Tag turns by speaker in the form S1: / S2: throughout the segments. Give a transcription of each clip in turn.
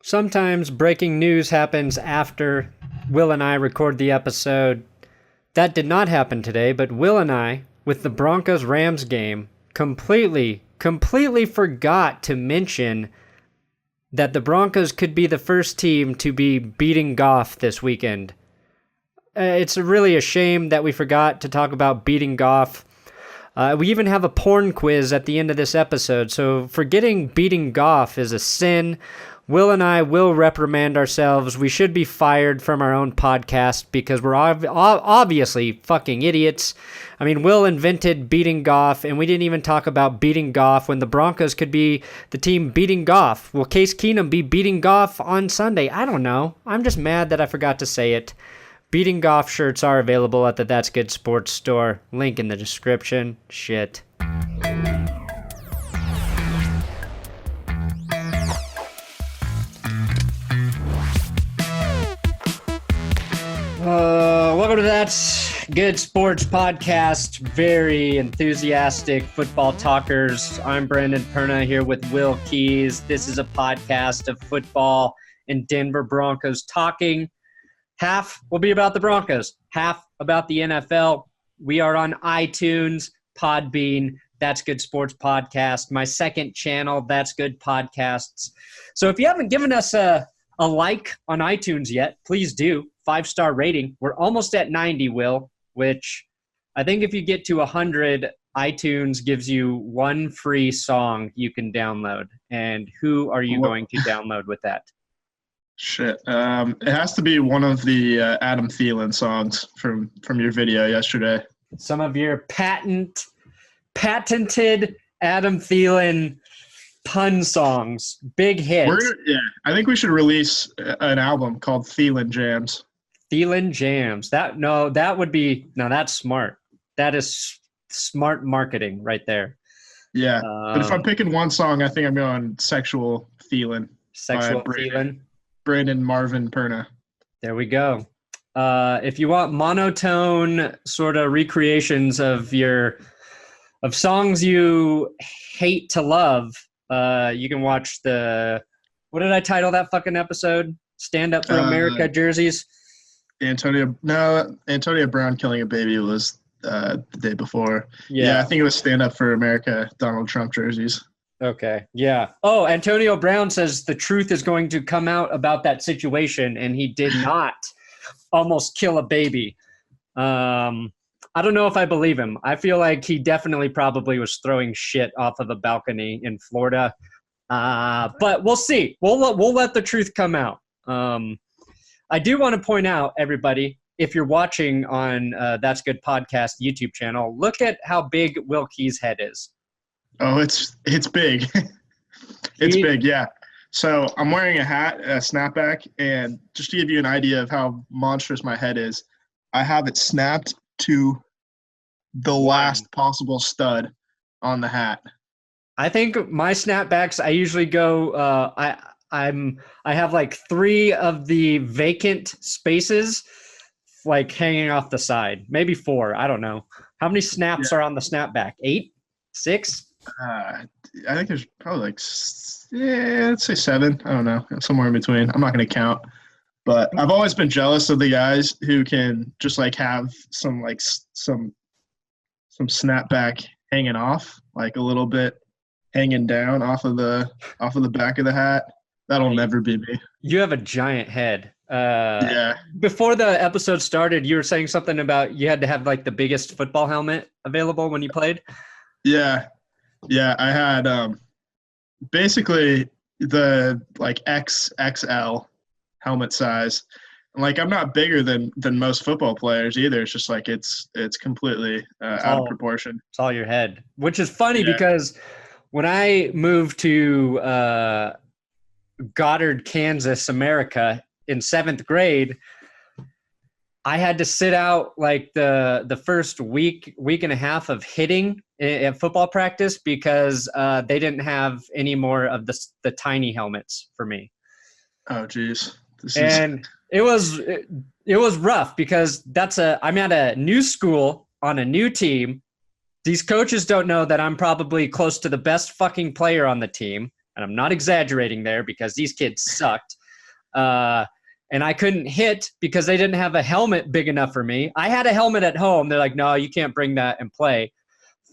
S1: Sometimes breaking news happens after Will and I record the episode. That did not happen today, but Will and I, with the Broncos-Rams game, completely forgot to mention that the Broncos could be the first team to be beating Goff this weekend. It's really a shame that we forgot to talk about beating Goff. We even have a porn quiz at the end of this episode, so forgetting beating Goff is a sin. Will and I will reprimand ourselves. We should be fired from our own podcast because we're obviously fucking idiots. I mean, Will invented beating Goff, and we didn't even talk about beating Goff when the Broncos could be the team beating Goff. Will Case Keenum be beating Goff on Sunday? I don't know. I'm just mad that I forgot to say it. Beating Goff shirts are available at the That's Good Sports store. Link in the description. Shit. Welcome to That's Good Sports Podcast. Very enthusiastic football talkers. I'm Brandon Perna here with Will Keys. This is a podcast of football and Denver Broncos talking. Half will be about the Broncos, half about the NFL. We are on iTunes, Podbean, That's Good Sports Podcast, my second channel, That's Good Podcasts. So if you haven't given us a like on iTunes yet, please do. 5-star rating. We're almost at 90, Will, which I think if you get to 100, iTunes gives you one free song you can download. And who are you going to download with that?
S2: Shit. It has to be one of the Adam Thielen songs from your video yesterday.
S1: Some of your patented Adam Thielen pun songs. Big hits.
S2: I think we should release an album called Thielen Jams.
S1: Thielen Jams. That's smart. That is smart marketing right there.
S2: Yeah. But if I'm picking one song, I think I'm going Sexual Thielen.
S1: Sexual Thielen.
S2: Brandon Marvin Perna.
S1: There we go. If you want monotone sort of recreations of songs you hate to love, you can watch what did I title that fucking episode? Stand Up for America jerseys.
S2: Antonio Brown killing a baby was the day before. Yeah, I think it was Stand Up for America Donald Trump jerseys.
S1: Okay, yeah. Oh, Antonio Brown says the truth is going to come out about that situation, and he did not almost kill a baby. I don't know if I believe him. I feel like he definitely probably was throwing shit off of a balcony in Florida. But we'll see. We'll let the truth come out. I do want to point out, everybody, if you're watching on That's Good Podcast YouTube channel, look at how big Will Keys' head is.
S2: Oh, it's big. It's big, yeah. So I'm wearing a hat, a snapback, and just to give you an idea of how monstrous my head is, I have it snapped to the last possible stud on the hat.
S1: I think my snapbacks, I usually go I have like 3 of the vacant spaces like hanging off the side. Maybe 4, I don't know. How many snaps are on the snapback? 8? 6?
S2: I think there's probably let's say 7. I don't know, somewhere in between. I'm not going to count. But I've always been jealous of the guys who can just like have some snapback hanging off, like a little bit hanging down off of the back of the hat. That'll never be me. You
S1: have a giant head.
S2: Yeah.
S1: Before the episode started, you were saying something about you had to have like the biggest football helmet available when you played.
S2: Yeah. Yeah, I had basically the like XXL helmet size. Like I'm not bigger than most football players either. It's just like it's completely out of proportion.
S1: It's all your head, which is funny because when I moved to Goddard, Kansas, America in 7th grade, I had to sit out like the first week and a half of hitting at football practice because they didn't have any more of the tiny helmets for me.
S2: Oh, geez.
S1: It was rough because I'm at a new school on a new team. These coaches don't know that I'm probably close to the best fucking player on the team. and I'm not exaggerating there because these kids sucked. And I couldn't hit because they didn't have a helmet big enough for me. I had a helmet at home. They're like, no, you can't bring that and play.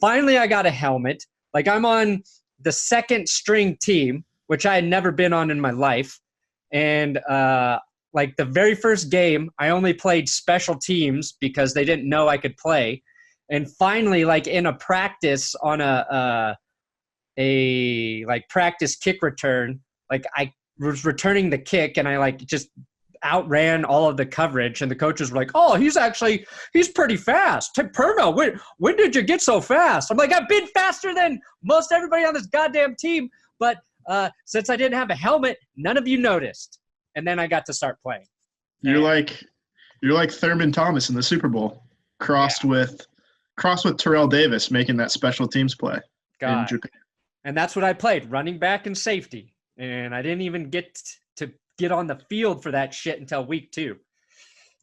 S1: Finally, I got a helmet. Like, I'm on the second string team, which I had never been on in my life. And like the very first game, I only played special teams because they didn't know I could play. And finally, like in a practice on a like practice kick return, like I was returning the kick and I like just outran all of the coverage, and the coaches were like, oh, he's pretty fast. Perna, when did you get so fast? I'm like, I've been faster than most everybody on this goddamn team, but since I didn't have a helmet, none of you noticed. And then I got to start playing.
S2: You're like Thurman Thomas in the Super Bowl, crossed with Terrell Davis making that special teams play in Japan.
S1: And that's what I played, running back and safety. And I didn't even get to get on the field for that shit until week 2.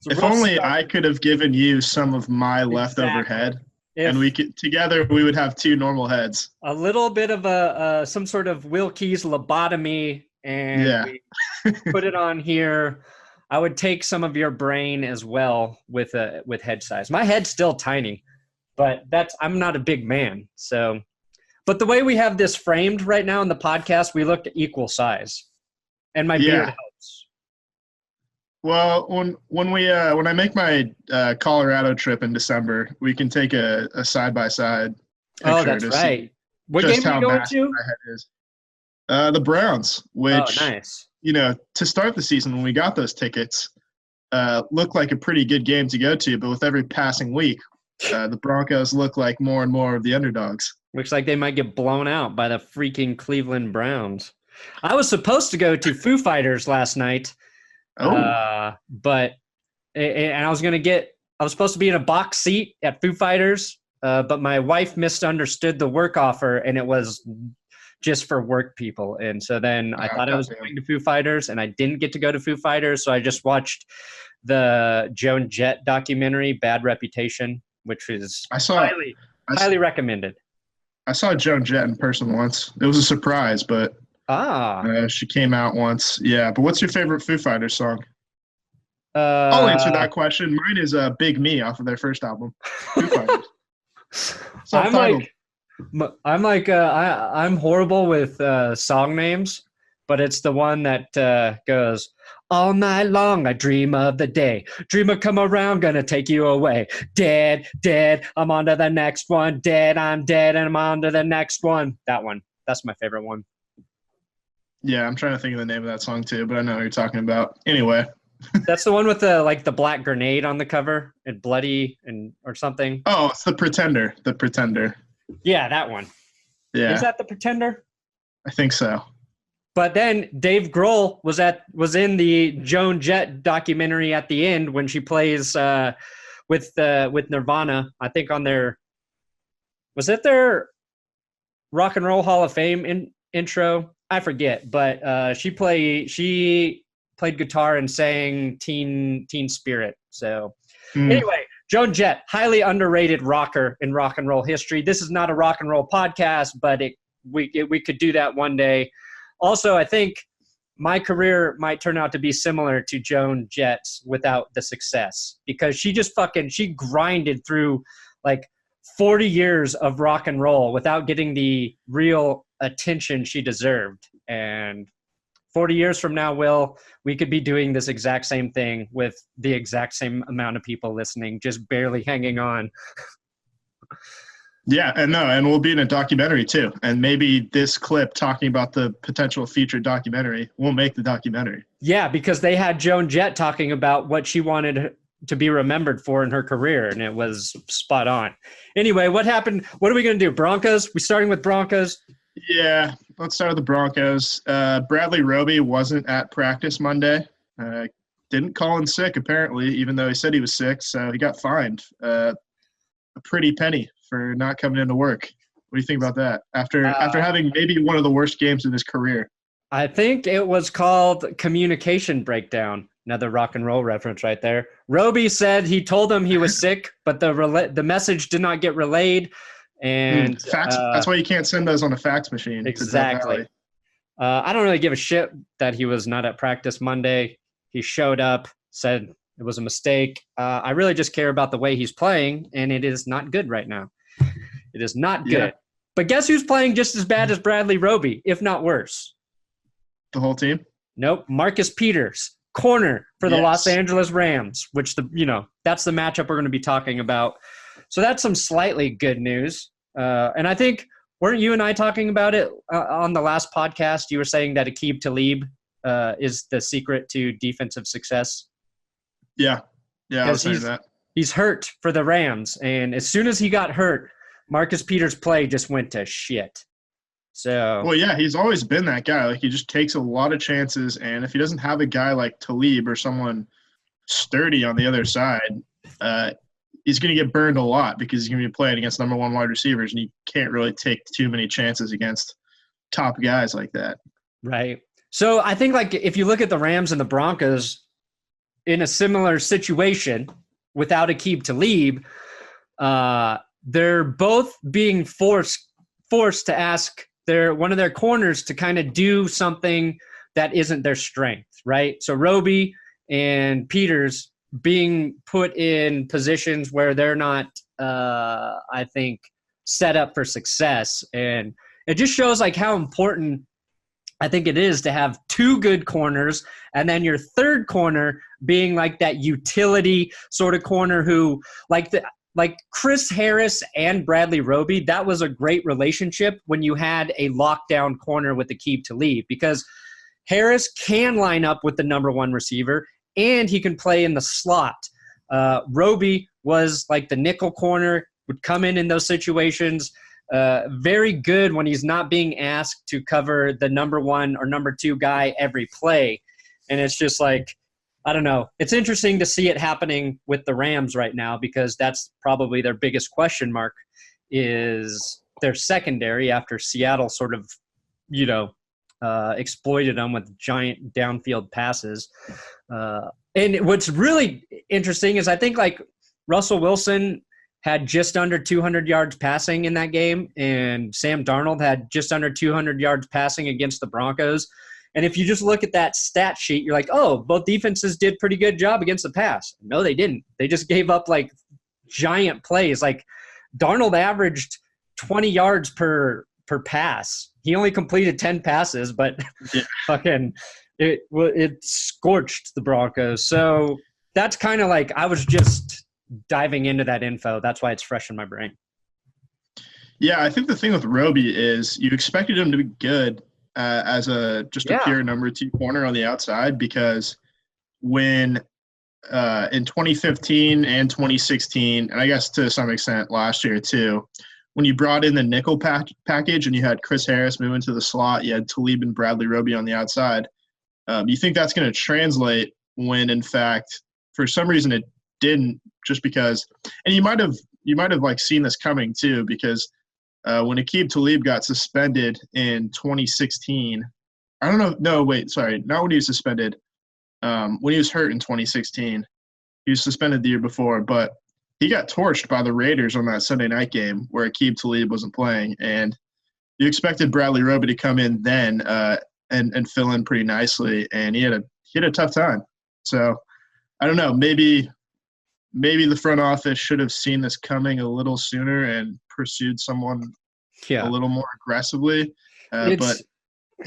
S2: If only I could have given you some of my leftover head, and we could together we would have 2 normal heads.
S1: A little bit of some sort of Will Keys lobotomy, and we put it on here. I would take some of your brain as well with head size. My head's still tiny, but I'm not a big man, so. But the way we have this framed right now in the podcast, we look equal size, and my beard helps.
S2: Well, when I make my Colorado trip in December, we can take a side-by-side picture.
S1: Oh, that's right. What game are you going to?
S2: My head is. The Browns, which,
S1: nice.
S2: To start the season when we got those tickets, looked like a pretty good game to go to, but with every passing week, the Broncos look like more and more of the underdogs.
S1: Looks like they might get blown out by the freaking Cleveland Browns. I was supposed to go to Foo Fighters last night, but I was supposed to be in a box seat at Foo Fighters, but my wife misunderstood the work offer, and it was just for work people. And so then I thought I was going to Foo Fighters, and I didn't get to go to Foo Fighters, so I just watched the Joan Jett documentary, Bad Reputation, which is highly recommended.
S2: I saw Joan Jett in person once. It was a surprise, but she came out once. Yeah, but what's your favorite Foo Fighters song? I'll answer that question. Mine is Big Me off of their first album, Foo Fighters.
S1: I'm horrible with song names, but it's the one that goes, all night long I dream of the day. Dreamer come around, gonna take you away. Dead, I'm on to the next one. Dead, I'm dead, and I'm on to the next one. That one. That's my favorite one.
S2: Yeah, I'm trying to think of the name of that song too, but I know what you're talking about. Anyway.
S1: That's the one with the black grenade on the cover and bloody or something.
S2: Oh, it's The Pretender. The Pretender.
S1: Yeah, that one.
S2: Yeah.
S1: Is that The Pretender?
S2: I think so.
S1: But then Dave Grohl was in the Joan Jett documentary at the end when she plays with Nirvana. I think on their Rock and Roll Hall of Fame intro. I forget, but she played guitar and sang Teen Spirit. So anyway, Joan Jett, highly underrated rocker in rock and roll history. This is not a rock and roll podcast, but we could do that one day. Also, I think my career might turn out to be similar to Joan Jett's without the success, because she grinded through like 40 years of rock and roll without getting the real attention she deserved. And 40 years from now, we could be doing this exact same thing with the exact same amount of people listening, just barely hanging on.
S2: Yeah, and we'll be in a documentary too. And maybe this clip talking about the potential featured documentary will make the documentary. Yeah,
S1: because they had Joan Jett talking about what she wanted to be remembered for in her career, and it was spot on. Anyway, what happened? What are we going to do? Broncos? We starting with Broncos?
S2: Yeah, let's start with the Broncos. Bradley Roby wasn't at practice Monday. Didn't call in sick, apparently, even though he said he was sick. So he got fined a pretty penny for not coming into work. What do you think about that? After having maybe one of the worst games in his career.
S1: I think it was called communication breakdown. Another rock and roll reference right there. Roby said he told him he was sick, but the message did not get relayed. And
S2: fax, that's why you can't send those on a fax machine.
S1: Exactly. I don't really give a shit that he was not at practice Monday. He showed up, said it was a mistake. I really just care about the way he's playing, and it is not good right now. It is not good.
S2: Yeah.
S1: But guess who's playing just as bad as Bradley Roby, if not worse?
S2: The whole team?
S1: Nope. Marcus Peters, corner for the Los Angeles Rams, which that's the matchup we're going to be talking about. So that's some slightly good news. And I think, weren't you and I talking about it on the last podcast? You were saying that Aqib Talib is the secret to defensive success.
S2: Yeah. Yeah, I was saying that.
S1: He's hurt for the Rams, and as soon as he got hurt, Marcus Peters' play just went to shit. So. Well,
S2: yeah, he's always been that guy. Like, he just takes a lot of chances, and if he doesn't have a guy like Talib or someone sturdy on the other side, he's going to get burned a lot because he's going to be playing against number one wide receivers, and you can't really take too many chances against top guys like that.
S1: Right. So I think, like, if you look at the Rams and the Broncos in a similar situation without Aqib Talib, they're both being forced to ask one of their corners to kind of do something that isn't their strength, right? So Roby and Peters being put in positions where they're not, I think, set up for success. And it just shows like how important I think it is to have two good corners, and then your third corner being like that utility sort of corner who like Chris Harris and Bradley Roby, that was a great relationship when you had a lockdown corner with Aqib Talib, because Harris can line up with the number one receiver and he can play in the slot. Roby was like the nickel corner, would come in those situations. Very good when he's not being asked to cover the number one or number two guy every play. And it's just like, I don't know. It's interesting to see it happening with the Rams right now, because that's probably their biggest question mark is their secondary after Seattle sort of, exploited them with giant downfield passes. And what's really interesting is I think like Russell Wilson had just under 200 yards passing in that game, and Sam Darnold had just under 200 yards passing against the Broncos. And if you just look at that stat sheet, you're like, oh, both defenses did pretty good job against the pass. No, they didn't. They just gave up like giant plays. Like Darnold averaged 20 yards per pass. He only completed 10 passes, but fucking it scorched the Broncos. So that's kind of like, I was just diving into that info. That's why it's fresh in my brain.
S2: Yeah, I think the thing with Roby is you expected him to be good as a pure number two corner on the outside, because when in 2015 and 2016, and I guess to some extent last year too, when you brought in the nickel package and you had Chris Harris move into the slot, you had Talib and Bradley Roby on the outside, you think that's going to translate when in fact for some reason it didn't, just because, and you might have like seen this coming too, because when Aqib Talib got suspended in 2016, I don't know. No, wait, sorry. Not when he was suspended. When he was hurt in 2016, he was suspended the year before, but he got torched by the Raiders on that Sunday night game where Aqib Talib wasn't playing. And you expected Bradley Roby to come in then and fill in pretty nicely. And he had a tough time. So I don't know, maybe the front office should have seen this coming a little sooner and pursued someone a little more aggressively. But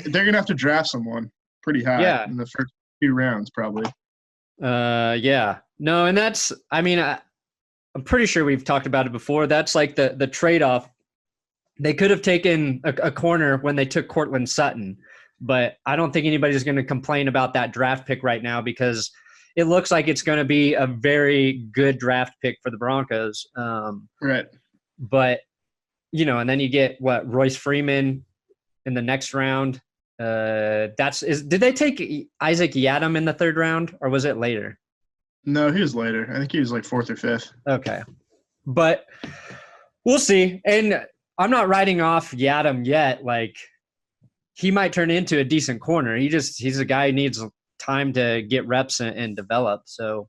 S2: they're going to have to draft someone pretty high in the first few rounds probably.
S1: No, and that's – I mean, I'm pretty sure we've talked about it before. That's like the trade-off. They could have taken a corner when they took Cortland Sutton, but I don't think anybody's going to complain about that draft pick right now, because – it looks like it's going to be a very good draft pick for the Broncos.
S2: Right.
S1: But, and then you get Royce Freeman in the next round. Did they take Isaac Yiadom in the third round, or was it later?
S2: No, he was later. I think he was like fourth or fifth.
S1: Okay. But we'll see. And I'm not writing off Yiadom yet. Like, he might turn into a decent corner. He's a guy who needs time to get reps and develop. So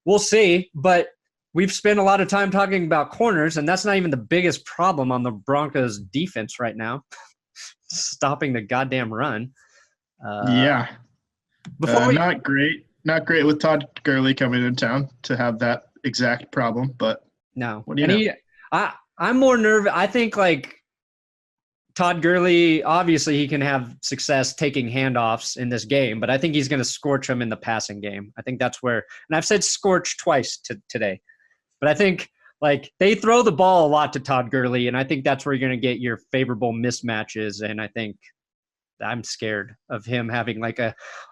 S1: we'll see. But we've spent a lot of time talking about corners, and that's not even the biggest problem on the Broncos defense right now. stopping the goddamn run.
S2: Yeah.
S1: Before
S2: not great with Todd Gurley coming in town to have that exact problem, but
S1: no.
S2: What do you know?
S1: I'm more nervous. I think like Todd Gurley, obviously he can have success taking handoffs in this game, but I think he's going to scorch him in the passing game. I think that's where, and I've said scorch twice today, but I think like they throw the ball a lot to Todd Gurley, and I think that's where you're going to get your favorable mismatches. And I think I'm scared of him having like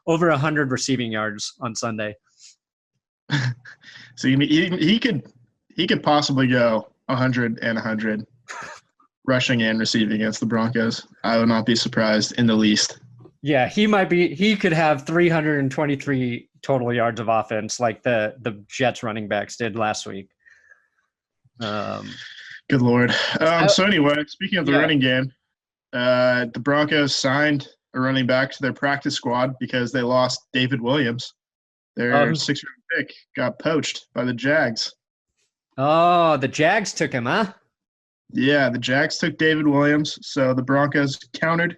S1: over 100 receiving yards on Sunday.
S2: So he could possibly go 100 and 100 rushing and receiving against the Broncos. I would not be surprised in the least.
S1: Yeah, he could have 323 total yards of offense like the Jets running backs did last week.
S2: Good Lord. So anyway, speaking of the running game, the Broncos signed a running back to their practice squad because they lost David Williams. Their sixth-round pick got poached by the Jags.
S1: Oh, the Jags took him, huh?
S2: Yeah, the Jags took David Williams, so the Broncos countered,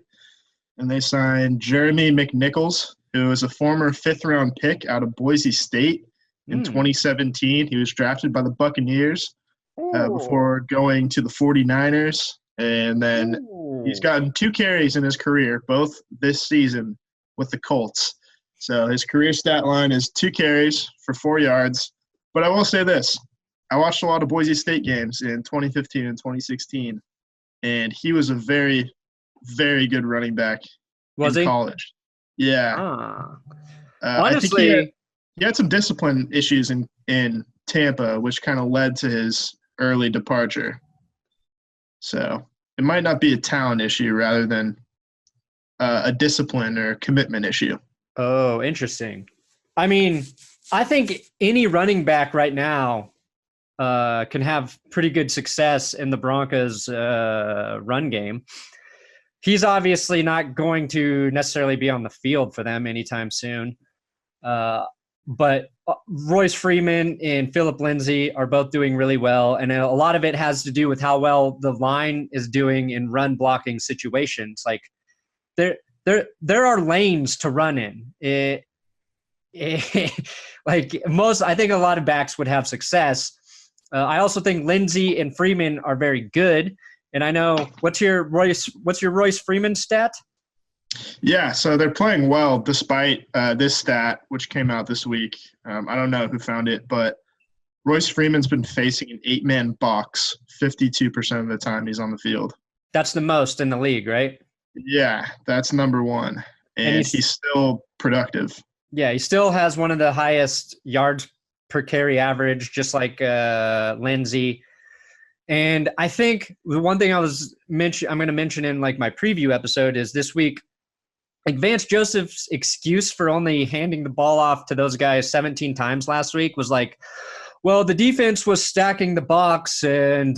S2: and they signed Jeremy McNichols, who is a former fifth-round pick out of Boise State in 2017. He was drafted by the Buccaneers before going to the 49ers, and then he's gotten 2 carries in his career, both this season with the Colts. So his career stat line is 2 carries for 4 yards. But I will say this. I watched a lot of Boise State games in 2015 and 2016, and he was a very, very good running back in college. Yeah.
S1: Honestly,
S2: I think he had some discipline issues in Tampa, which kind of led to his early departure. So it might not be a talent issue rather than a discipline or commitment issue.
S1: Oh, interesting. I mean, I think any running back right now can have pretty good success in the Broncos run game. He's obviously not going to necessarily be on the field for them anytime soon. But Royce Freeman and Phillip Lindsay are both doing really well. And a lot of it has to do with how well the line is doing in run blocking situations. Like there are lanes to run in. I think a lot of backs would have success. I also think Lindsay and Freeman are very good. And I know what's your Royce Freeman stat?
S2: Yeah, so they're playing well despite this stat, which came out this week. I don't know who found it, but Royce Freeman's been facing an 8-man box 52% of the time he's on the field.
S1: That's the most in the league, right?
S2: Yeah, that's number 1. And he's still productive.
S1: Yeah, he still has one of the highest yards per carry average, just like Lindsay. And I think the one thing I'm going to mention in like my preview episode is this week, like Vance Joseph's excuse for only handing the ball off to those guys 17 times last week was like, well, the defense was stacking the box and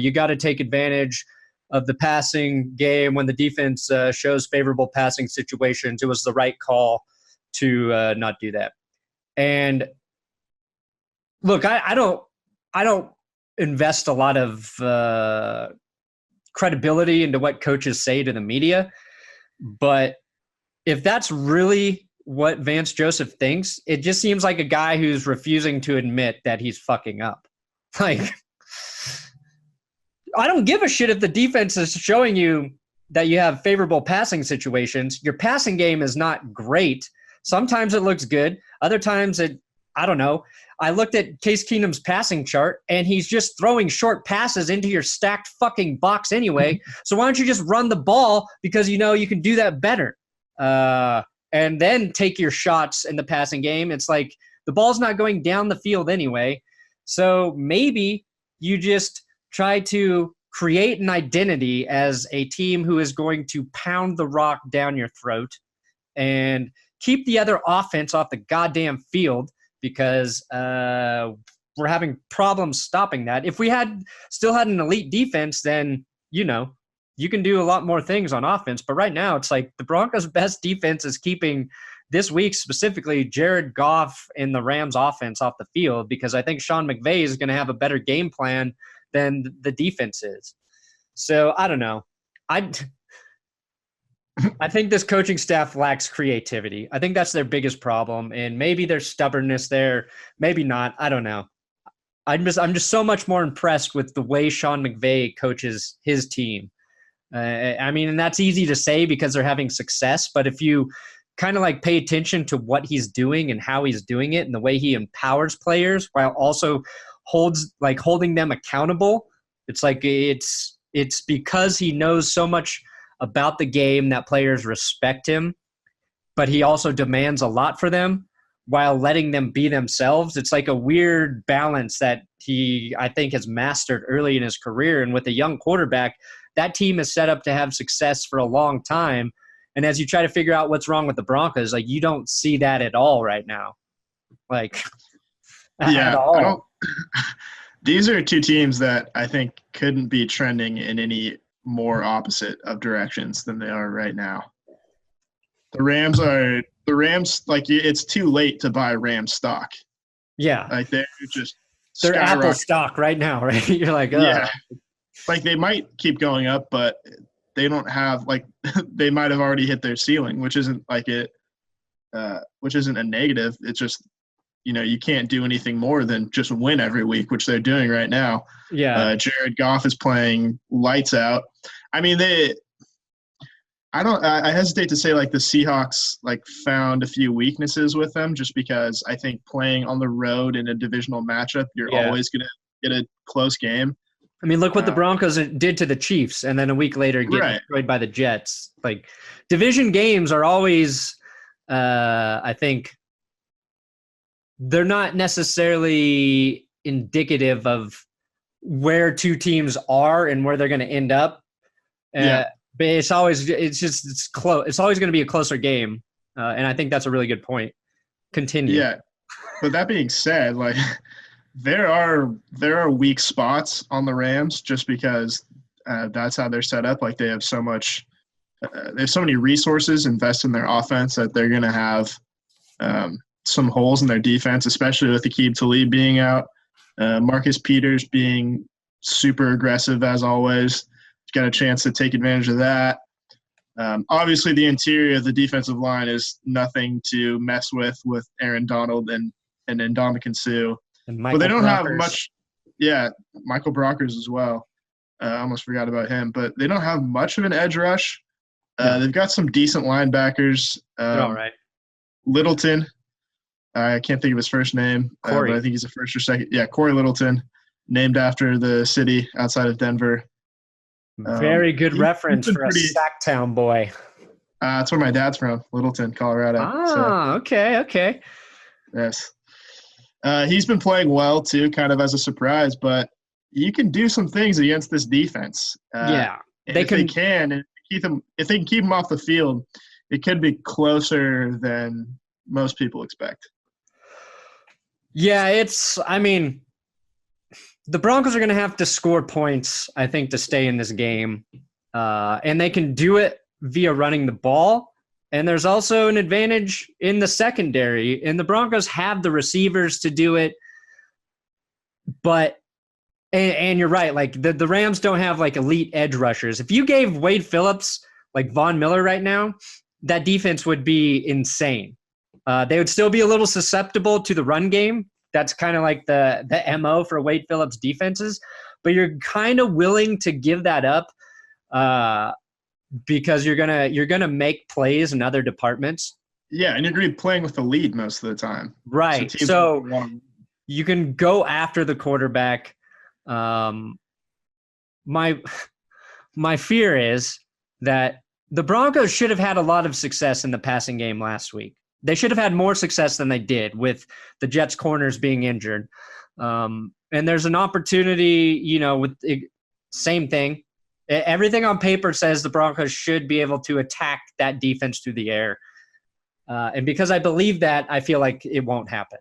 S1: you got to take advantage of the passing game when the defense shows favorable passing situations. It was the right call to not do that. And look, I don't invest a lot of credibility into what coaches say to the media, but if that's really what Vance Joseph thinks, it just seems like a guy who's refusing to admit that he's fucking up. Like, I don't give a shit if the defense is showing you that you have favorable passing situations. Your passing game is not great. Sometimes it looks good. Other times I don't know. I looked at Case Keenum's passing chart, and he's just throwing short passes into your stacked fucking box anyway. So why don't you just run the ball because you know you can do that better and then take your shots in the passing game. It's like the ball's not going down the field anyway. So maybe you just try to create an identity as a team who is going to pound the rock down your throat and keep the other offense off the goddamn field, because we're having problems stopping that. If we still had an elite defense, then, you know, you can do a lot more things on offense. But right now, it's like the Broncos' best defense is keeping this week specifically Jared Goff and the Rams offense off the field, because I think Sean McVay is going to have a better game plan than the defense is. So I don't know. I think this coaching staff lacks creativity. I think that's their biggest problem, and maybe there's stubbornness there, maybe not. I don't know. I'm just so much more impressed with the way Sean McVay coaches his team. I mean, and that's easy to say because they're having success, but if you kind of like pay attention to what he's doing and how he's doing it and the way he empowers players while also holding them accountable, it's like it's because he knows so much about the game that players respect him, but he also demands a lot for them while letting them be themselves. It's like a weird balance that he, I think, has mastered early in his career. And with a young quarterback, that team is set up to have success for a long time. And as you try to figure out what's wrong with the Broncos, like, you don't see that at all right now. Like, at all.
S2: These are two teams that I think couldn't be trending in any more opposite of directions than they are right now. The Rams, like, it's too late to buy Rams stock.
S1: Yeah.
S2: Like, they're
S1: Apple stock right now, right? You're like,
S2: yeah. Like, they might keep going up, but they don't have, like, they might have already hit their ceiling, which isn't a negative. It's just, you can't do anything more than just win every week, which they're doing right now.
S1: Yeah.
S2: Jared Goff is playing lights out. I mean, I hesitate to say, like, the Seahawks, like, found a few weaknesses with them, just because I think playing on the road in a divisional matchup, you're always going to get a close game.
S1: I mean, look what the Broncos did to the Chiefs, and then a week later get destroyed by the Jets. Like, division games are always, I think, they're not necessarily indicative of where two teams are and where they're going to end up. But it's always close. It's always going to be a closer game, and I think that's a really good point. Continue.
S2: Yeah, but that being said, like, there are weak spots on the Rams just because that's how they're set up. Like, they have so much, they have so many resources invested in their offense that they're going to have some holes in their defense, especially with Aqib Talib being out, Marcus Peters being super aggressive as always. Got a chance to take advantage of that. Obviously, the interior of the defensive line is nothing to mess with Aaron Donald and Ndamukong Suh. But they don't have much. Yeah, Michael Brockers as well. I almost forgot about him. But they don't have much of an edge rush. They've got some decent linebackers.
S1: They're all right.
S2: Littleton. I can't think of his first name. But I think he's a first or second. Yeah, Corey Littleton, named after the city outside of Denver.
S1: Very good reference for a Sacktown boy.
S2: That's where my dad's from, Littleton, Colorado.
S1: Okay.
S2: Yes. He's been playing well, too, kind of as a surprise, but you can do some things against this defense. If they can keep him off the field, it could be closer than most people expect.
S1: Yeah, the Broncos are going to have to score points, I think, to stay in this game. And they can do it via running the ball. And there's also an advantage in the secondary. And the Broncos have the receivers to do it. But and you're right, like the Rams don't have like elite edge rushers. If you gave Wade Phillips like Von Miller right now, that defense would be insane. They would still be a little susceptible to the run game. That's kind of like the MO for Wade Phillips defenses, but you're kind of willing to give that up because you're gonna make plays in other departments.
S2: Yeah, and you're going to be playing with the lead most of the time.
S1: Right. So you can go after the quarterback. My fear is that the Broncos should have had a lot of success in the passing game last week. They should have had more success than they did with the Jets' corners being injured. And there's an opportunity, with the same thing. Everything on paper says the Broncos should be able to attack that defense through the air. And because I believe that, I feel like it won't happen.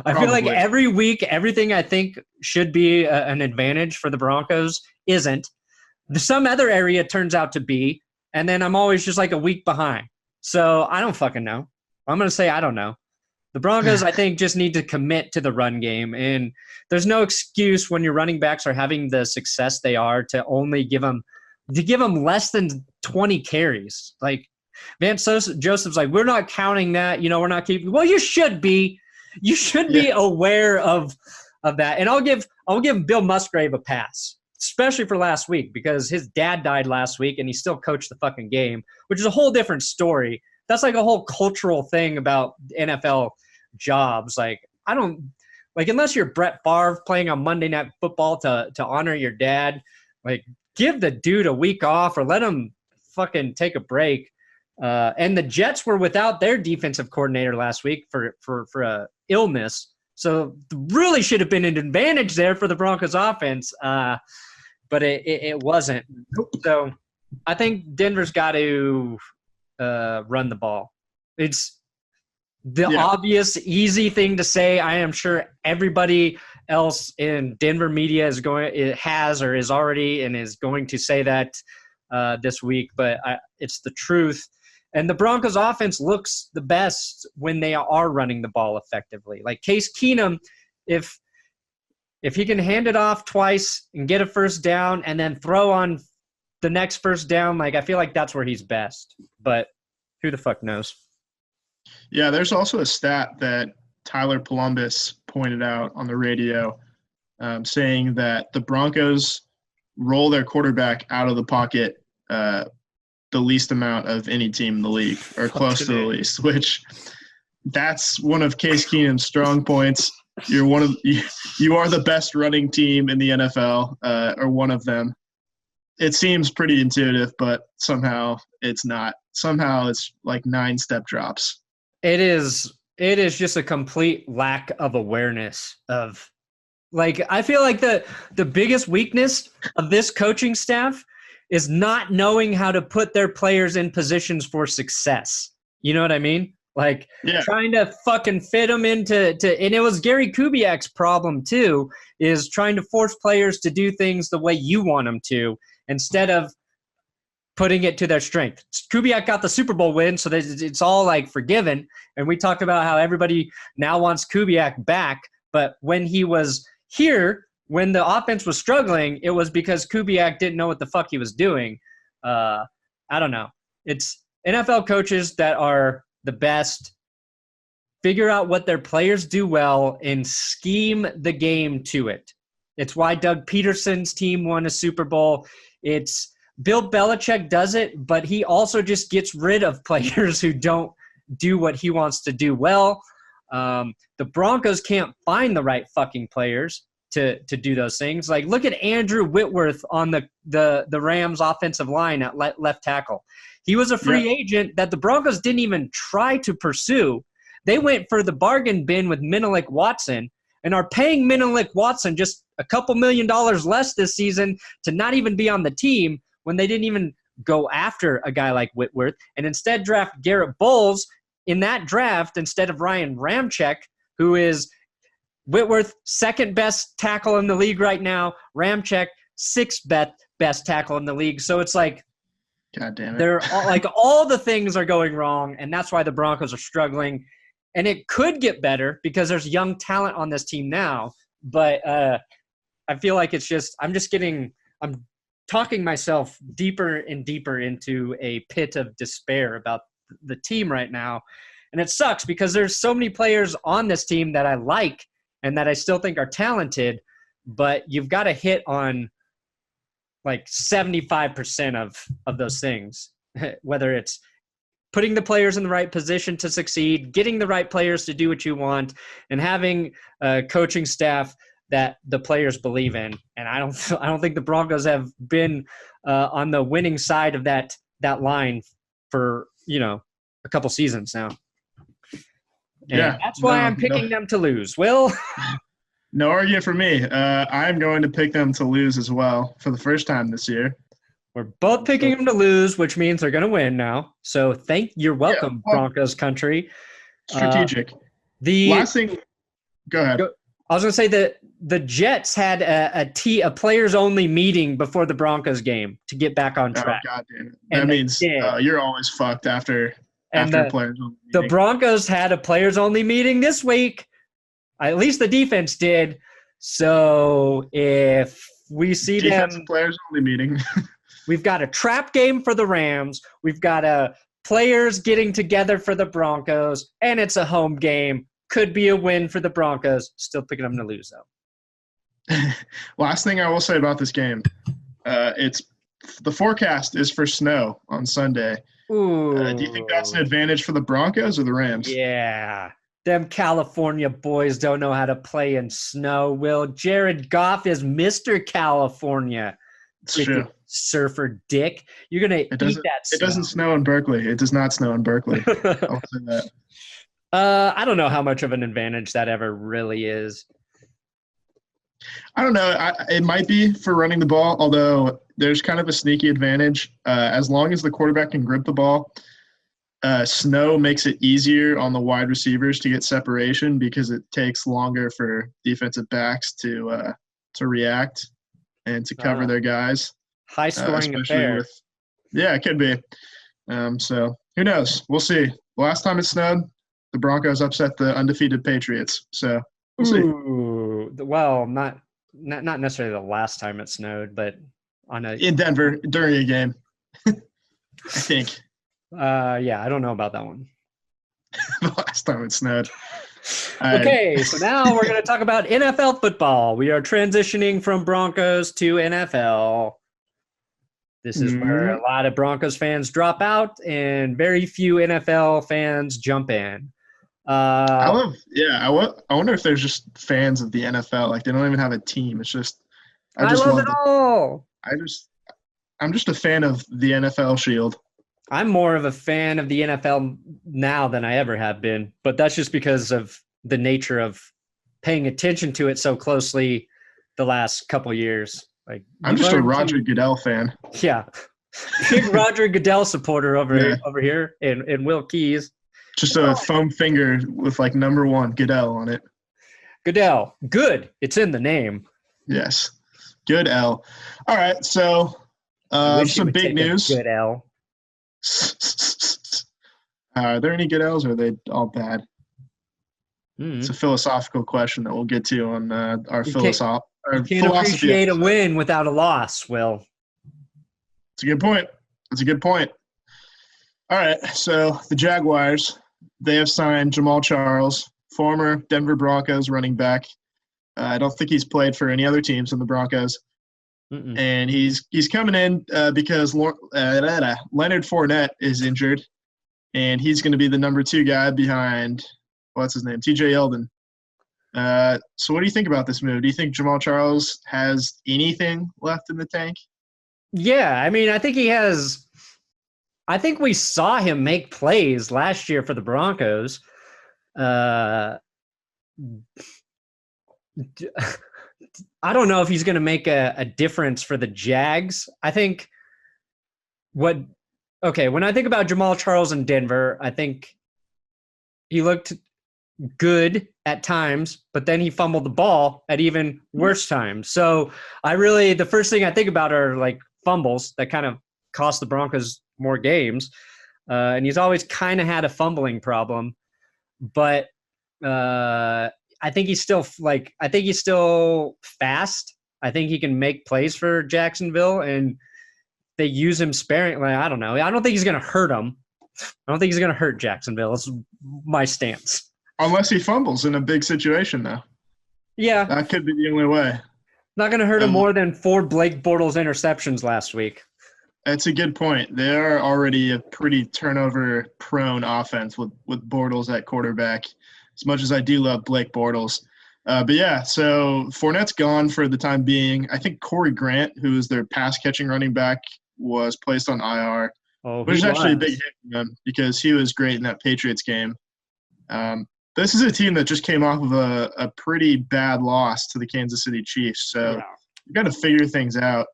S1: I feel like every week, everything I think should be an advantage for the Broncos isn't. Some other area turns out to be, and then I'm always just like a week behind. So I don't fucking know. I'm going to say I don't know. The Broncos, I think, just need to commit to the run game. And there's no excuse when your running backs are having the success they are to only give them to give him less than 20 carries. Like, Vance Joseph's like, we're not counting that. We're not keeping – well, you should be. You should be aware of that. And I'll give Bill Musgrave a pass, especially for last week, because his dad died last week and he still coached the fucking game, which is a whole different story. That's like a whole cultural thing about NFL jobs. Like, I don't – like, unless you're Brett Favre playing on Monday Night Football to honor your dad, like, give the dude a week off or let him fucking take a break. And the Jets were without their defensive coordinator last week for a illness. So really should have been an advantage there for the Broncos offense. But it wasn't. So I think Denver's got to run the ball. It's the obvious, easy thing to say. I am sure everybody else in Denver media is already and is going to say that this week. But it's the truth. And the Broncos offense looks the best when they are running the ball effectively. Like Case Keenum, if he can hand it off twice and get a first down and then throw on the next first down, like, I feel like that's where he's best. But who the fuck knows?
S2: Yeah, there's also a stat that Tyler Columbus pointed out on the radio saying that the Broncos roll their quarterback out of the pocket the least amount of any team in the league, or close to the least, which that's one of Case Keenum's strong points. You are the best running team in the NFL, or one of them. It seems pretty intuitive, but somehow it's not. Somehow it's like 9-step drops.
S1: It is just a complete lack of awareness of, like, I feel like the biggest weakness of this coaching staff is not knowing how to put their players in positions for success. You know what I mean? Like, trying to fucking fit them into and it was Gary Kubiak's problem too, is trying to force players to do things the way you want them to instead of putting it to their strength. Kubiak got the Super Bowl win, so it's all like forgiven. And we talked about how everybody now wants Kubiak back, but when he was here, when the offense was struggling, it was because Kubiak didn't know what the fuck he was doing. I don't know. It's NFL coaches that are the best figure out what their players do well and scheme the game to it. It's why Doug Peterson's team won a Super Bowl. It's Bill Belichick does it, but he also just gets rid of players who don't do what he wants to do well. The Broncos can't find the right fucking players to do those things. Like, look at Andrew Whitworth on the Rams offensive line at left tackle. He was a free agent that the Broncos didn't even try to pursue. They went for the bargain bin with Menelik Watson and are paying Menelik Watson just a couple $1 million less this season to not even be on the team when they didn't even go after a guy like Whitworth and instead draft Garrett Bowles in that draft instead of Ryan Ramczyk, who is Whitworth, second best tackle in the league right now. Ramczyk, sixth best tackle in the league. So it's like,
S2: God damn it.
S1: They're all the things are going wrong, and that's why the Broncos are struggling. And it could get better because there's young talent on this team now. But I feel like I'm talking myself deeper and deeper into a pit of despair about the team right now. And it sucks because there's so many players on this team that I like and that I still think are talented, but you've got to hit on like 75% of those things, whether it's putting the players in the right position to succeed, getting the right players to do what you want, and having a coaching staff that the players believe in. And I don't think the Broncos have been on the winning side of that line for, a couple seasons now. And that's why I'm picking them to lose. Will?
S2: No argument for me. I'm going to pick them to lose as well for the first time this year.
S1: We're both picking them to lose, which means they're going to win now. So you're welcome, Broncos country.
S2: Strategic. Last thing, go ahead.
S1: I was going to say that the Jets had a players-only meeting before the Broncos game to get back on track.
S2: Oh, God damn it. That means you're always fucked after players-only meeting.
S1: The Broncos had a players-only meeting this week. At least the defense did. So if we see
S2: defensive players-only meeting.
S1: We've got a trap game for the Rams. We've got players getting together for the Broncos, and it's a home game. Could be a win for the Broncos. Still picking them to lose, though.
S2: Last thing I will say about this game, it's the forecast is for snow on Sunday.
S1: Ooh.
S2: Do you think that's an advantage for the Broncos or the Rams?
S1: Yeah. Them California boys don't know how to play in snow, Will. Jared Goff is Mr. California.
S2: It's true.
S1: Surfer dick. You're going to eat that snow.
S2: It doesn't snow in Berkeley. It does not snow in Berkeley. I'll say that.
S1: I don't know how much of an advantage that ever really is.
S2: I don't know. It might be for running the ball, although there's kind of a sneaky advantage. As long as the quarterback can grip the ball, snow makes it easier on the wide receivers to get separation because it takes longer for defensive backs to react and to cover their guys.
S1: High-scoring affair.
S2: Yeah, it could be. So who knows? We'll see. Last time it snowed, the Broncos upset the undefeated Patriots. So we'll see.
S1: Well, not necessarily the last time it snowed, but
S2: in Denver during a game, I think.
S1: Yeah, I don't know about that one.
S2: The last time it snowed.
S1: Okay, so now we're going to talk about NFL football. We are transitioning from Broncos to NFL. This is where a lot of Broncos fans drop out and very few NFL fans jump in.
S2: I wonder if there's just fans of the NFL. Like they don't even have a team. It's just
S1: I love it all.
S2: I'm just a fan of the NFL Shield.
S1: I'm more of a fan of the NFL now than I ever have been, but that's just because of the nature of paying attention to it so closely the last couple years. Like
S2: I'm just a Roger Goodell fan.
S1: Yeah. Big Roger Goodell supporter over here in Will Keys.
S2: Just a foam finger with like number 1 Goodell on it.
S1: Goodell. Good. It's in the name.
S2: Yes. Goodell. All right. So some big news.
S1: Goodell.
S2: Are there any Goodells or are they all bad? It's a philosophical question that we'll get to on our philosophy.
S1: You can't appreciate a win without a loss, Will.
S2: It's a good point. All right, so the Jaguars, they have signed Jamaal Charles, former Denver Broncos running back. I don't think he's played for any other teams in the Broncos. And he's coming in because Leonard Fournette is injured, and he's going to be the number 2 guy behind what's his name, TJ Yeldon. So what do you think about this move? Do you think Jamaal Charles has anything left in the tank?
S1: Yeah, I mean, I think he has. I think we saw him make plays last year for the Broncos. I don't know if he's going to make a difference for the Jags. I think when I think about Jamaal Charles in Denver, I think he looked good at times, but then he fumbled the ball at even worse times. So the first thing I think about are like fumbles that kind of cost the Broncos more games. And he's always kind of had a fumbling problem, but I think he's still fast. I think he can make plays for Jacksonville, and they use him sparingly. I don't know. I don't think he's going to hurt him. I don't think he's going to hurt Jacksonville. That's my stance.
S2: Unless he fumbles in a big situation, though.
S1: Yeah.
S2: That could be the only way.
S1: Not going to hurt him more than 4 Blake Bortles interceptions last week.
S2: That's a good point. They are already a pretty turnover-prone offense with Bortles at quarterback, as much as I do love Blake Bortles. But, yeah, so Fournette's gone for the time being. I think Corey Grant, who is their pass-catching running back, was placed on IR. Which is actually a big hit for them because he was great in that Patriots game. This is a team that just came off of a pretty bad loss to the Kansas City Chiefs. So you've got to figure things out,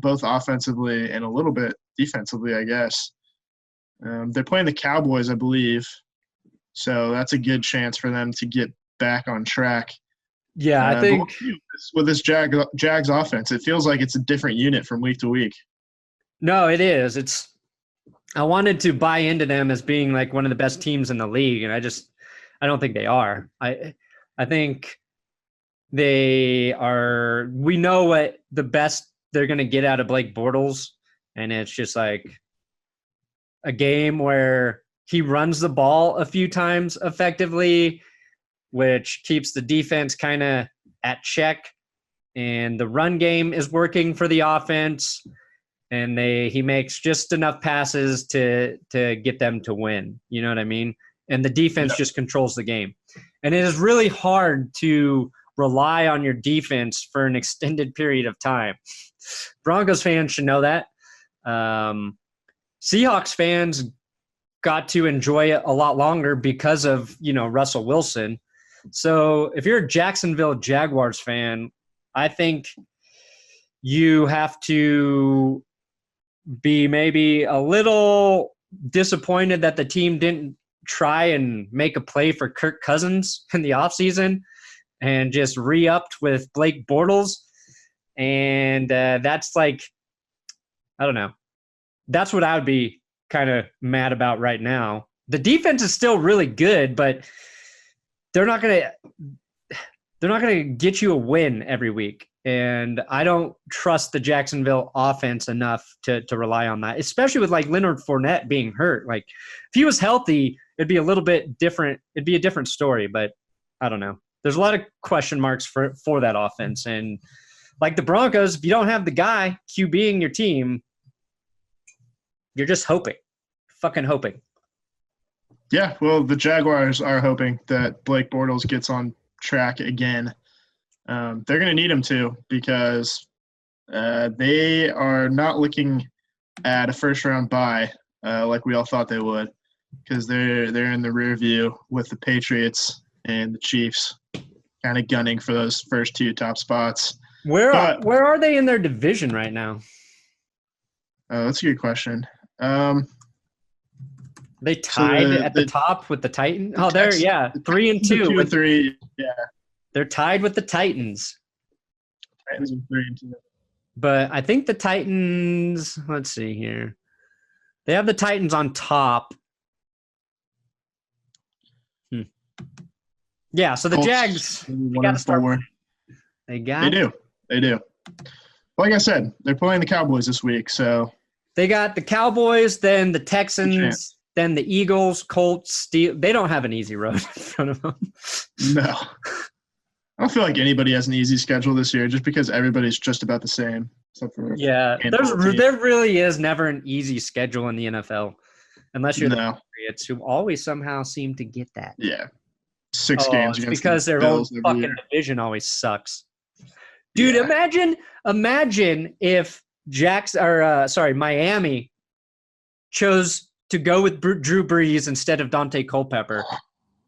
S2: both offensively and a little bit defensively, I guess. They're playing the Cowboys, I believe. So that's a good chance for them to get back on track.
S1: Yeah, I think
S2: with this Jags offense, it feels like it's a different unit from week to week.
S1: No, it is. I wanted to buy into them as being like one of the best teams in the league, and I don't think they are. I think they are. We know what the best they're going to get out of Blake Bortles, And it's just like a game where he runs the ball a few times effectively, which keeps the defense kind of at check. And the run game is working for the offense. And he makes just enough passes to get them to win. You know what I mean? And the defense just controls the game. And it is really hard to rely on your defense for an extended period of time. Broncos fans should know that. Seahawks fans got to enjoy it a lot longer because of, Russell Wilson. So if you're a Jacksonville Jaguars fan, I think you have to be maybe a little disappointed that the team didn't try and make a play for Kirk Cousins in the offseason and just re-upped with Blake Bortles. And that's like, I don't know. That's what I would be kind of mad about right now. The defense is still really good, but they're not going to get you a win every week. And I don't trust the Jacksonville offense enough to rely on that, especially with like Leonard Fournette being hurt. Like if he was healthy, it'd be a little bit different. It'd be a different story, but I don't know. There's a lot of question marks for that offense. And like the Broncos, if you don't have the guy QBing your team, you're just hoping, fucking hoping.
S2: Yeah, well, the Jaguars are hoping that Blake Bortles gets on track again. They're going to need him to because they are not looking at a first-round bye like we all thought they would, because they're in the rear view with the Patriots and the Chiefs kind of gunning for those first two top spots.
S1: Where are they in their division right now?
S2: That's a good question.
S1: They tied at the top with the Titans. Oh, they're 3-2.
S2: 2-3, yeah.
S1: They're tied with the Titans.
S2: Titans are 3-2.
S1: But I think the Titans. Let's see here. They have the Titans on top. Yeah, so the
S2: Colts,
S1: Jags. They got to start. They do.
S2: Like I said, they're playing the Cowboys this week, so
S1: they got the Cowboys, then the Texans. Then the Eagles, Colts, Steelers. They don't have an easy road in front of them.
S2: No. I don't feel like anybody has an easy schedule this year just because everybody's just about the same. Except for
S1: there really is never an easy schedule in the NFL unless you're the Patriots, who always somehow seem to get that.
S2: Yeah. 6 games against
S1: because their own fucking division always sucks. Dude, imagine if Miami chose to go with Drew Brees instead of Dante Culpepper.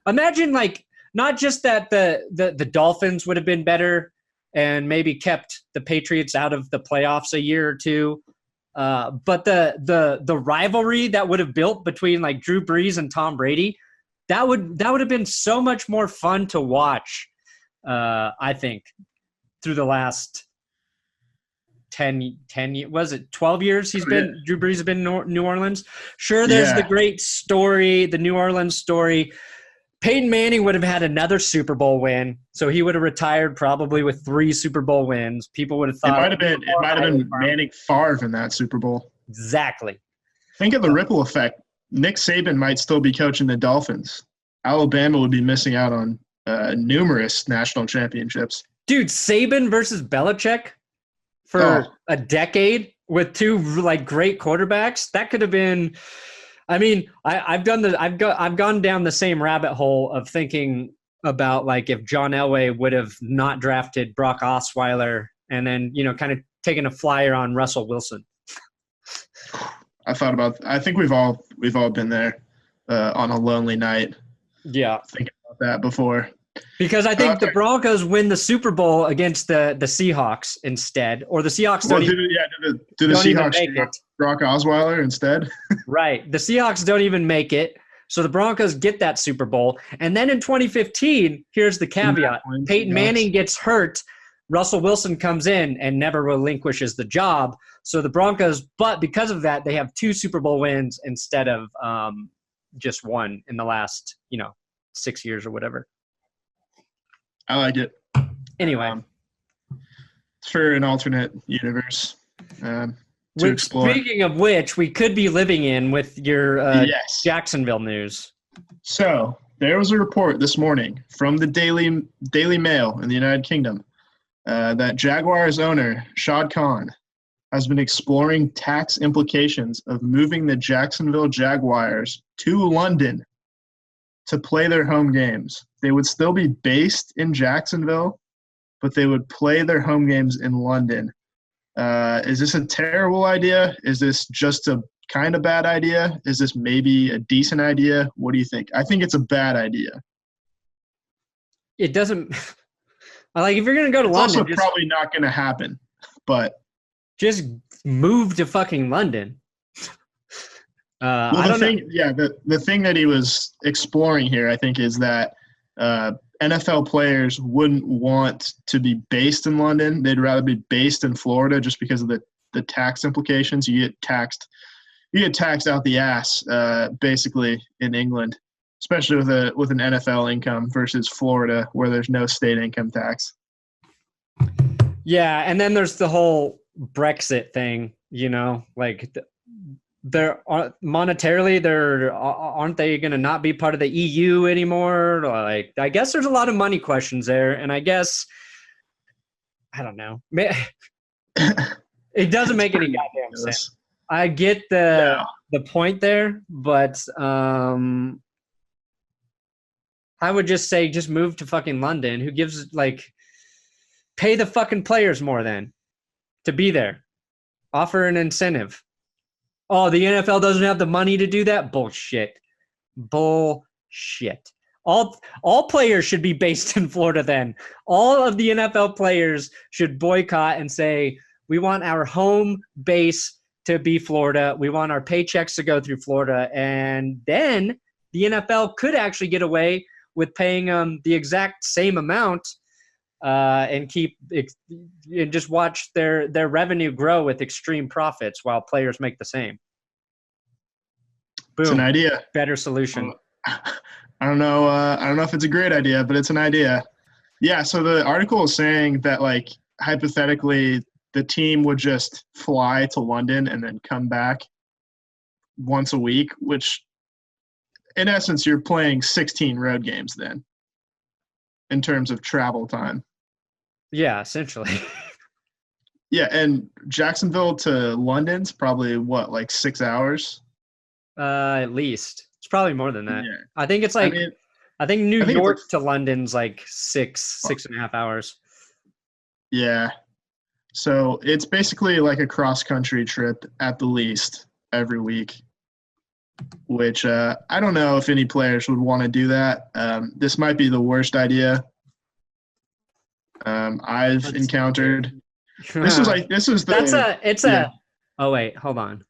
S1: Imagine, like, not just that the Dolphins would have been better and maybe kept the Patriots out of the playoffs a year or two, but the rivalry that would have built between like Drew Brees and Tom Brady, that would have been so much more fun to watch. I think through the last 10 was it 12 years Drew Brees has been in New Orleans. Sure, there's the great story, the New Orleans story. Peyton Manning would have had another Super Bowl win, so he would have retired probably with 3 Super Bowl wins. People would have thought it might have been
S2: Manning Favre in that Super Bowl.
S1: Exactly.
S2: Think of the ripple effect. Nick Saban might still be coaching the Dolphins. Alabama would be missing out on numerous national championships.
S1: Dude, Saban versus Belichick for a decade with 2 like great quarterbacks. That could have been. I mean, I've gone down the same rabbit hole of thinking about like if John Elway would have not drafted Brock Osweiler and then kind of taken a flyer on Russell Wilson.
S2: I think we've all been there on a lonely night.
S1: Yeah,
S2: thinking about that before.
S1: Because I think the Broncos win the Super Bowl against the Seahawks instead, or the Seahawks don't even make it.
S2: Brock Osweiler instead?
S1: Right. The Seahawks don't even make it, so the Broncos get that Super Bowl. And then in 2015, here's the caveat. Peyton Manning gets hurt. Russell Wilson comes in and never relinquishes the job. So the Broncos, but because of that, they have 2 Super Bowl wins instead of just 1 in the last, 6 years or whatever.
S2: I like it.
S1: Anyway.
S2: For an alternate universe. to explore.
S3: Speaking of which, we could be living in with your
S2: Yes.
S3: Jacksonville news.
S2: So there was a report this morning from the Daily Mail in the United Kingdom that Jaguars owner Shad Khan has been exploring tax implications of moving the Jacksonville Jaguars to London to play their home games. They would still be based in Jacksonville, but they would play their home games in London. Is this a terrible idea? Is this just a kind of bad idea? Is this maybe a decent idea? What do you think? I think it's a bad idea.
S3: It doesn't – like if you're going to go to
S2: It's
S3: London –
S2: also probably not going to happen, but –
S3: just move to fucking London.
S2: well,
S3: I don't know.
S2: Yeah, the thing that he was exploring here, I think, is that NFL players wouldn't want to be based in London. They'd rather be based in Florida just because of the tax implications. You get taxed out the ass, basically in England, especially with an NFL income versus Florida where there's no state income tax.
S3: Yeah, and then there's the whole Brexit thing, like they're monetarily aren't they going to not be part of the EU anymore? Like, I guess there's a lot of money questions there, and I guess I don't know. It doesn't make any goddamn sense. I get the point there, but I would just say just move to fucking London. Who gives pay the fucking players more then to be there. Offer an incentive. Oh, the NFL doesn't have the money to do that? Bullshit. All players should be based in Florida then. All of the NFL players should boycott and say, we want our home base to be Florida. We want our paychecks to go through Florida. And then the NFL could actually get away with paying them the exact same amount and just watch their revenue grow with extreme profits while players make the same. Boom.
S2: It's an idea.
S3: Better solution.
S2: I don't know. I don't know if it's a great idea, but it's an idea. Yeah. So the article is saying that, hypothetically, the team would just fly to London and then come back once a week, which, in essence, you're playing 16 road games then, in terms of travel time.
S3: Yeah, essentially.
S2: Yeah, and Jacksonville to London's probably 6 hours?
S3: At least. It's probably more than that.
S2: Yeah.
S3: I think it's I think New York to London's 6.5 hours.
S2: Yeah. So it's basically like a cross-country trip at the least every week, which I don't know if any players would want to do that. This might be the worst idea I've encountered.
S3: Oh wait, hold on.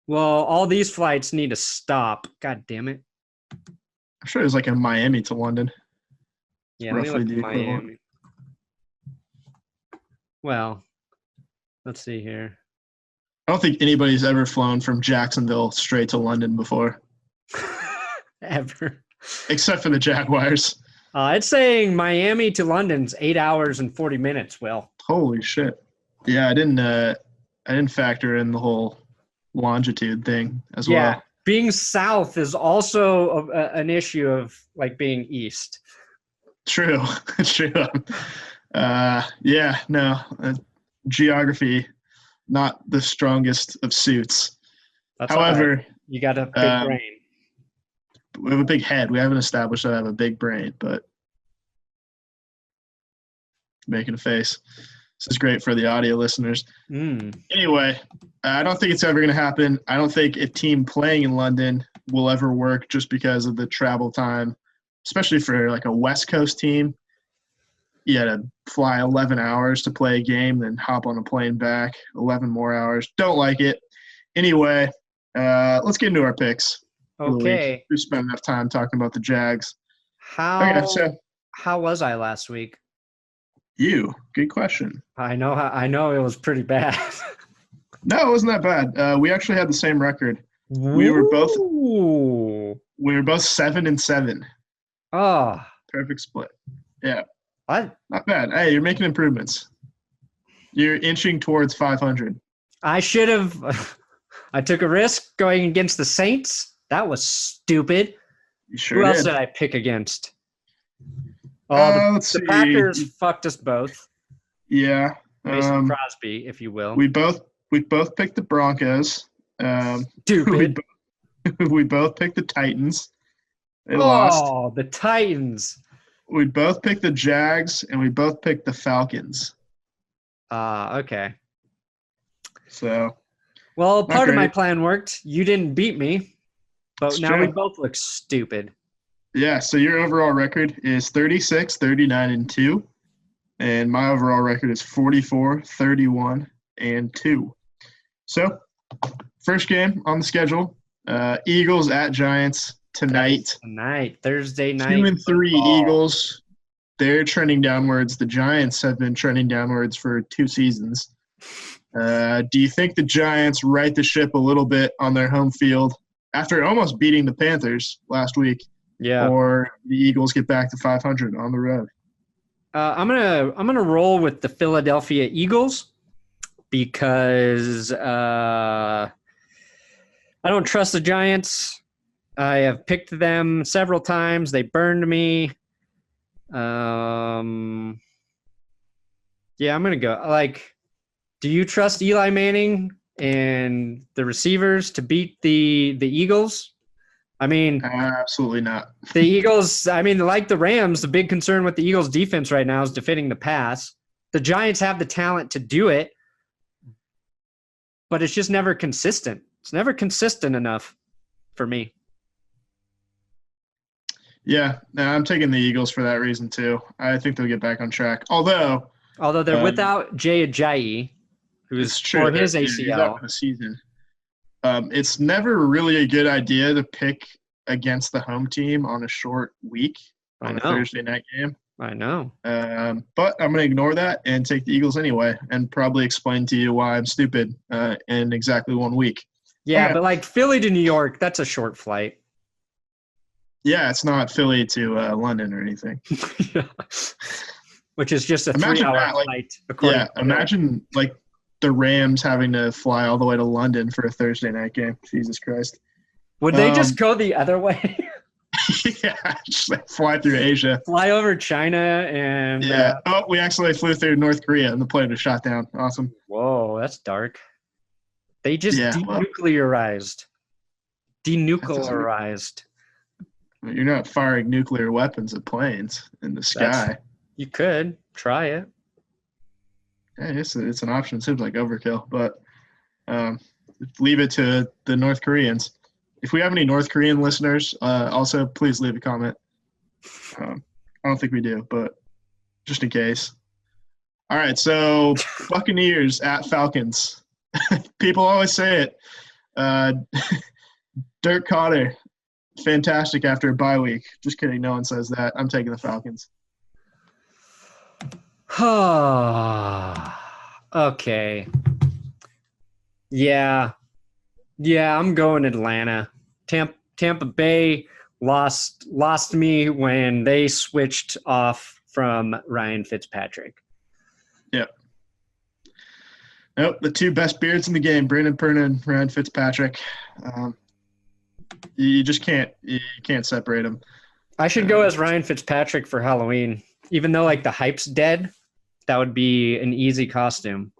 S3: Well, all these flights need to stop. God damn it.
S2: I'm sure it's a Miami to London.
S3: Yeah, let me look at Miami. Well, let's see here.
S2: I don't think anybody's ever flown from Jacksonville straight to London before.
S3: Ever.
S2: Except for the Jaguars.
S3: It's saying Miami to London's 8 hours and 40 minutes, Will.
S2: Holy shit. Yeah, I didn't factor in the whole longitude thing as well.
S3: Yeah, being south is also an issue of being east.
S2: True. Geography, not the strongest of suits. However,
S3: right. You got a big brain.
S2: We have a big head. We haven't established that I have a big brain, but making a face. This is great for the audio listeners. Anyway, I don't think it's ever going to happen. I don't think a team playing in London will ever work just because of the travel time, especially for a West Coast team. You had to fly 11 hours to play a game, then hop on a plane back, 11 more hours. Don't like it. Anyway, let's get into our picks.
S3: Okay.
S2: We spent enough time talking about the Jags.
S3: How was I last week?
S2: Good question.
S3: I know it was pretty bad.
S2: No, it wasn't that bad. We actually had the same record. We were both 7-7.
S3: Oh,
S2: Perfect split. Yeah.
S3: What?
S2: Not bad. Hey, you're making improvements. You're inching towards 500.
S3: I should have. I took a risk going against the Saints. That was stupid.
S2: You sure
S3: Who else
S2: did.
S3: did I pick against? Oh,
S2: Let's
S3: the
S2: see.
S3: Packers fucked us both.
S2: Yeah.
S3: Mason Crosby, if you will.
S2: We both picked the Broncos.
S3: Stupid.
S2: We both picked the Titans. They lost.
S3: The Titans.
S2: We both picked the Jags, and we both picked the Falcons.
S3: Okay.
S2: So.
S3: Well, part of my plan worked. You didn't beat me, but
S2: It's
S3: now
S2: true.
S3: we both look stupid.
S2: Yeah, so your overall record is 36, 39, and 2. And my overall record is 44, 31, and 2. So, first game on the schedule, Eagles at Giants tonight.
S3: Thursday night.
S2: 2 and 3
S3: football.
S2: Eagles. They're trending downwards. The Giants have been trending downwards for 2 seasons. Do you think the Giants right the ship a little bit on their home field after almost beating the Panthers last week?
S3: Yeah.
S2: Or the Eagles get back to 500 on the road?
S3: I'm gonna roll with the Philadelphia Eagles because I don't trust the Giants. I have picked them several times. They burned me. Yeah, I'm gonna go. Do you trust Eli Manning and the receivers to beat the Eagles? I mean,
S2: Absolutely not.
S3: the Eagles, like the Rams, the big concern with the Eagles defense right now is defending the pass. The Giants have the talent to do it, but it's just never consistent. It's never consistent enough for me.
S2: Yeah, I'm taking the Eagles for that reason too. I think they'll get back on track. Although
S3: they're without Jay Ajayi, who's for his
S2: He's out
S3: ACL.
S2: for the season. It's never really a good idea to pick against the home team on a short week on a Thursday night game.
S3: I know.
S2: But I'm going to ignore that and take the Eagles anyway and probably explain to you why I'm stupid in exactly 1 week.
S3: Yeah,
S2: Okay.
S3: but Philly to New York, that's a short flight.
S2: Yeah, it's not Philly to London or anything.
S3: Which is just a
S2: Imagine
S3: 3-hour
S2: that,
S3: flight.
S2: Yeah, imagine the Rams having to fly all the way to London for a Thursday night game. Jesus Christ.
S3: Would they just go the other way?
S2: Yeah, just fly through Asia.
S3: Fly over China and
S2: Yeah. We actually flew through North Korea and the plane was shot down. Awesome.
S3: whoa, that's dark. They just
S2: denuclearized. You're not firing nuclear weapons at planes in the sky.
S3: You could try it.
S2: Yeah, it's an option. It seems like overkill, but leave it to the North Koreans. If we have any North Korean listeners, also please leave a comment. I don't think we do, but just in case. All right, so Buccaneers at Falcons. People always say it. Dirk Cotter, fantastic after a bye week. Just kidding, no one says that. I'm taking the Falcons.
S3: Okay. Yeah, I'm going Atlanta. Tampa Bay lost me when they switched off from Ryan Fitzpatrick.
S2: Yep. Nope, the 2 best beards in the game, Brandon Perna and Ryan Fitzpatrick. You just can't separate them.
S3: I should go as Ryan Fitzpatrick for Halloween. Even though the hype's dead, that would be an easy costume.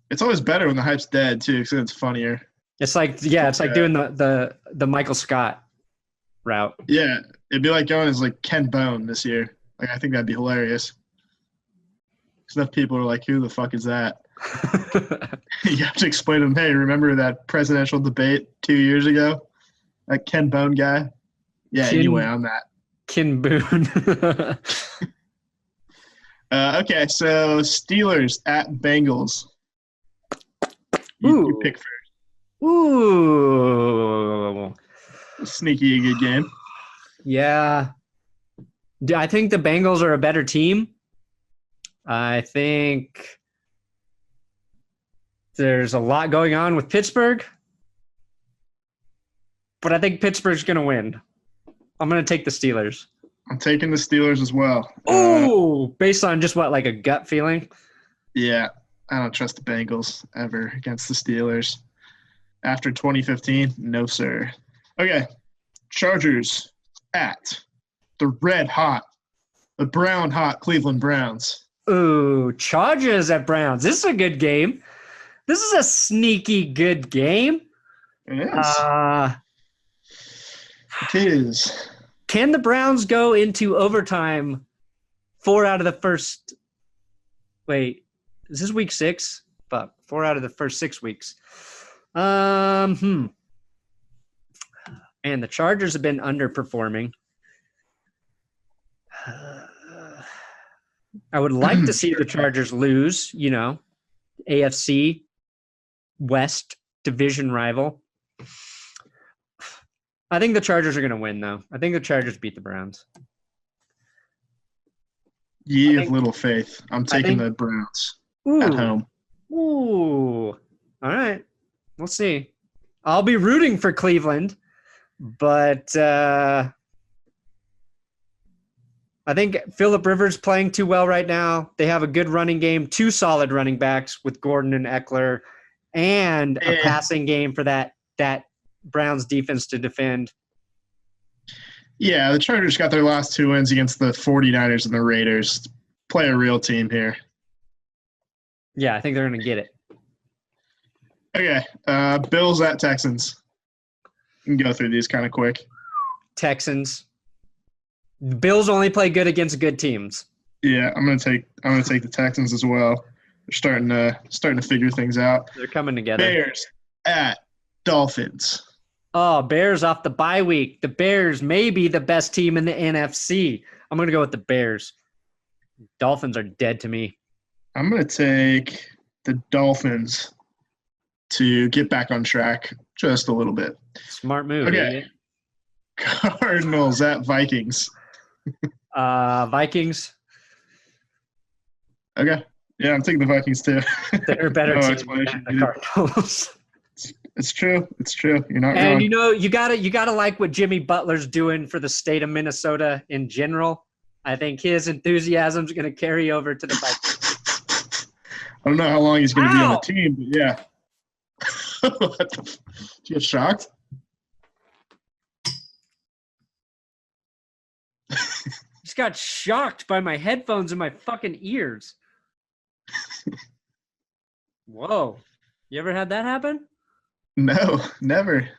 S2: It's always better when the hype's dead too, because it's funnier.
S3: It's like doing the Michael Scott route.
S2: Yeah, it'd be like going as Ken Bone this year. I think that'd be hilarious. Enough people are like, "Who the fuck is that?" You have to explain to them, "Hey, remember that presidential debate 2 years ago? That Ken Bone guy?" Yeah. Anyway, I'm that.
S3: Ken Boone.
S2: Okay, so Steelers at Bengals. You pick first.
S3: Ooh.
S2: Sneaky good game.
S3: Yeah. I think the Bengals are a better team. I think there's a lot going on with Pittsburgh. But I think Pittsburgh's going to win. I'm going to take the Steelers.
S2: I'm taking the Steelers as well.
S3: Oh, based on just what, a gut feeling?
S2: Yeah. I don't trust the Bengals ever against the Steelers. After 2015, no, sir. Okay, Chargers at the brown hot Cleveland Browns.
S3: Ooh, Chargers at Browns. This is a good game. This is a sneaky good game.
S2: It is. It is.
S3: Can the Browns go into overtime 4 out of the first – wait, is this week 6? Fuck, 4 out of the first 6 weeks. And the Chargers have been underperforming. I would like to see the Chargers lose, AFC West division rival. I think the Chargers are going to win, though. I think the Chargers beat the Browns.
S2: Ye of little faith. I'm taking the Browns at home.
S3: Ooh. All right. We'll see. I'll be rooting for Cleveland, but I think Phillip Rivers playing too well right now. They have a good running game, 2 solid running backs with Gordon and Eckler, and a passing game for that Browns defense to defend.
S2: Yeah, the Chargers got their last 2 wins against the 49ers and the Raiders. Play a real team here.
S3: Yeah, I think they're going to get it.
S2: Okay, Bills at Texans. You can go through these kind of quick.
S3: Texans. The Bills only play good against good teams.
S2: Yeah, I'm gonna take the Texans as well. They're starting to figure things out.
S3: They're coming together.
S2: Bears at Dolphins.
S3: Oh, Bears off the bye week. The Bears may be the best team in the NFC. I'm going to go with the Bears. Dolphins are dead to me.
S2: I'm going to take the Dolphins to get back on track just a little bit.
S3: Smart move.
S2: Okay. Cardinals at Vikings.
S3: Vikings.
S2: Okay. Yeah, I'm taking the Vikings too.
S3: They're better
S2: No
S3: team
S2: explanation
S3: than the Cardinals.
S2: It's true. It's true. You're not
S3: And
S2: wrong.
S3: you gotta like what Jimmy Butler's doing for the state of Minnesota in general. I think his enthusiasm is going to carry over to the Vikings.
S2: I don't know how long he's going to be on the team, but yeah. Did you get shocked?
S3: Just got shocked by my headphones in my fucking ears. Whoa. You ever had that happen?
S2: No, never.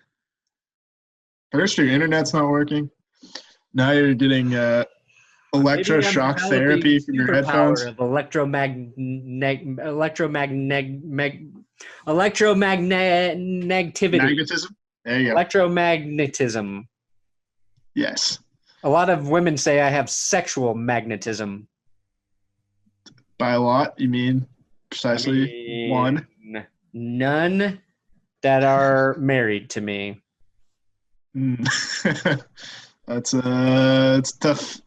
S2: First, your internet's not working. Now you're getting electroshock therapy from your headphones.
S3: Of electromagnetism.
S2: Magnetism? There you go.
S3: Electromagnetism.
S2: Yes.
S3: A lot of women say I have sexual magnetism.
S2: By a lot, you mean precisely one?
S3: None that are married to me.
S2: It's tough.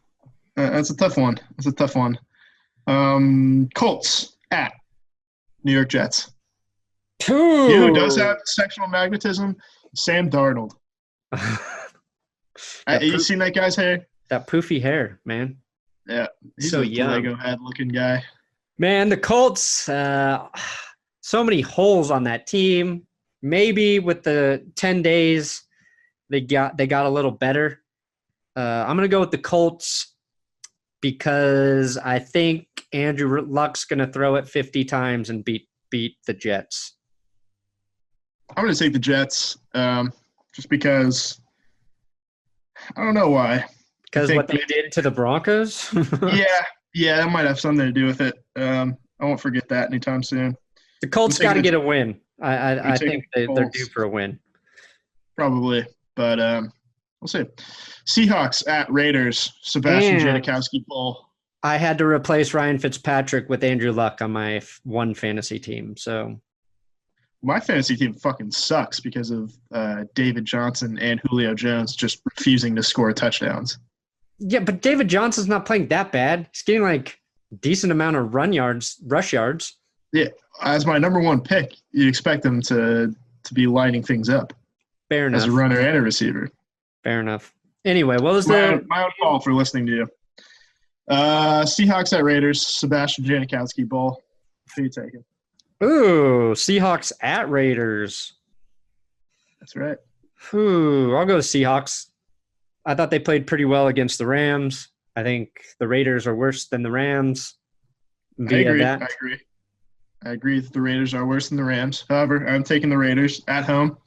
S2: That's a tough one. That's a tough one. Colts at New York Jets.
S3: Ooh.
S2: You know who does have sexual magnetism? Sam Darnold. You seen that guy's hair?
S3: That poofy hair, man.
S2: Yeah. He's
S3: So
S2: a
S3: young.
S2: Lego head looking guy.
S3: Man, the Colts, so many holes on that team. Maybe with the 10 days, they got a little better. I'm going to go with the Colts because I think Andrew Luck's going to throw it 50 times and beat the Jets.
S2: I'm going to take the Jets just because I don't know why.
S3: Because what they did to the Broncos?
S2: Yeah, that might have something to do with it. I won't forget that anytime soon.
S3: The Colts got to get a win. I think they're due for a win.
S2: Probably, but we'll see. Seahawks at Raiders. Sebastian Janikowski Bowl.
S3: I had to replace Ryan Fitzpatrick with Andrew Luck on my one fantasy team. So
S2: my fantasy team fucking sucks because of David Johnson and Julio Jones just refusing to score touchdowns.
S3: Yeah, but David Johnson's not playing that bad. He's getting like a decent amount of rush yards.
S2: Yeah, as my number one pick, you'd expect him to be lining things up.
S3: Fair enough.
S2: As a runner and a receiver.
S3: Fair enough. Anyway, what was
S2: my own fault for listening to you. Seahawks at Raiders, Sebastian Janikowski Bowl. Who are you taking?
S3: Ooh, Seahawks at Raiders.
S2: That's right.
S3: Ooh, I'll go Seahawks. I thought they played pretty well against the Rams. I think the Raiders are worse than the Rams.
S2: I agree. I agree that the Raiders are worse than the Rams. However, I'm taking the Raiders at home.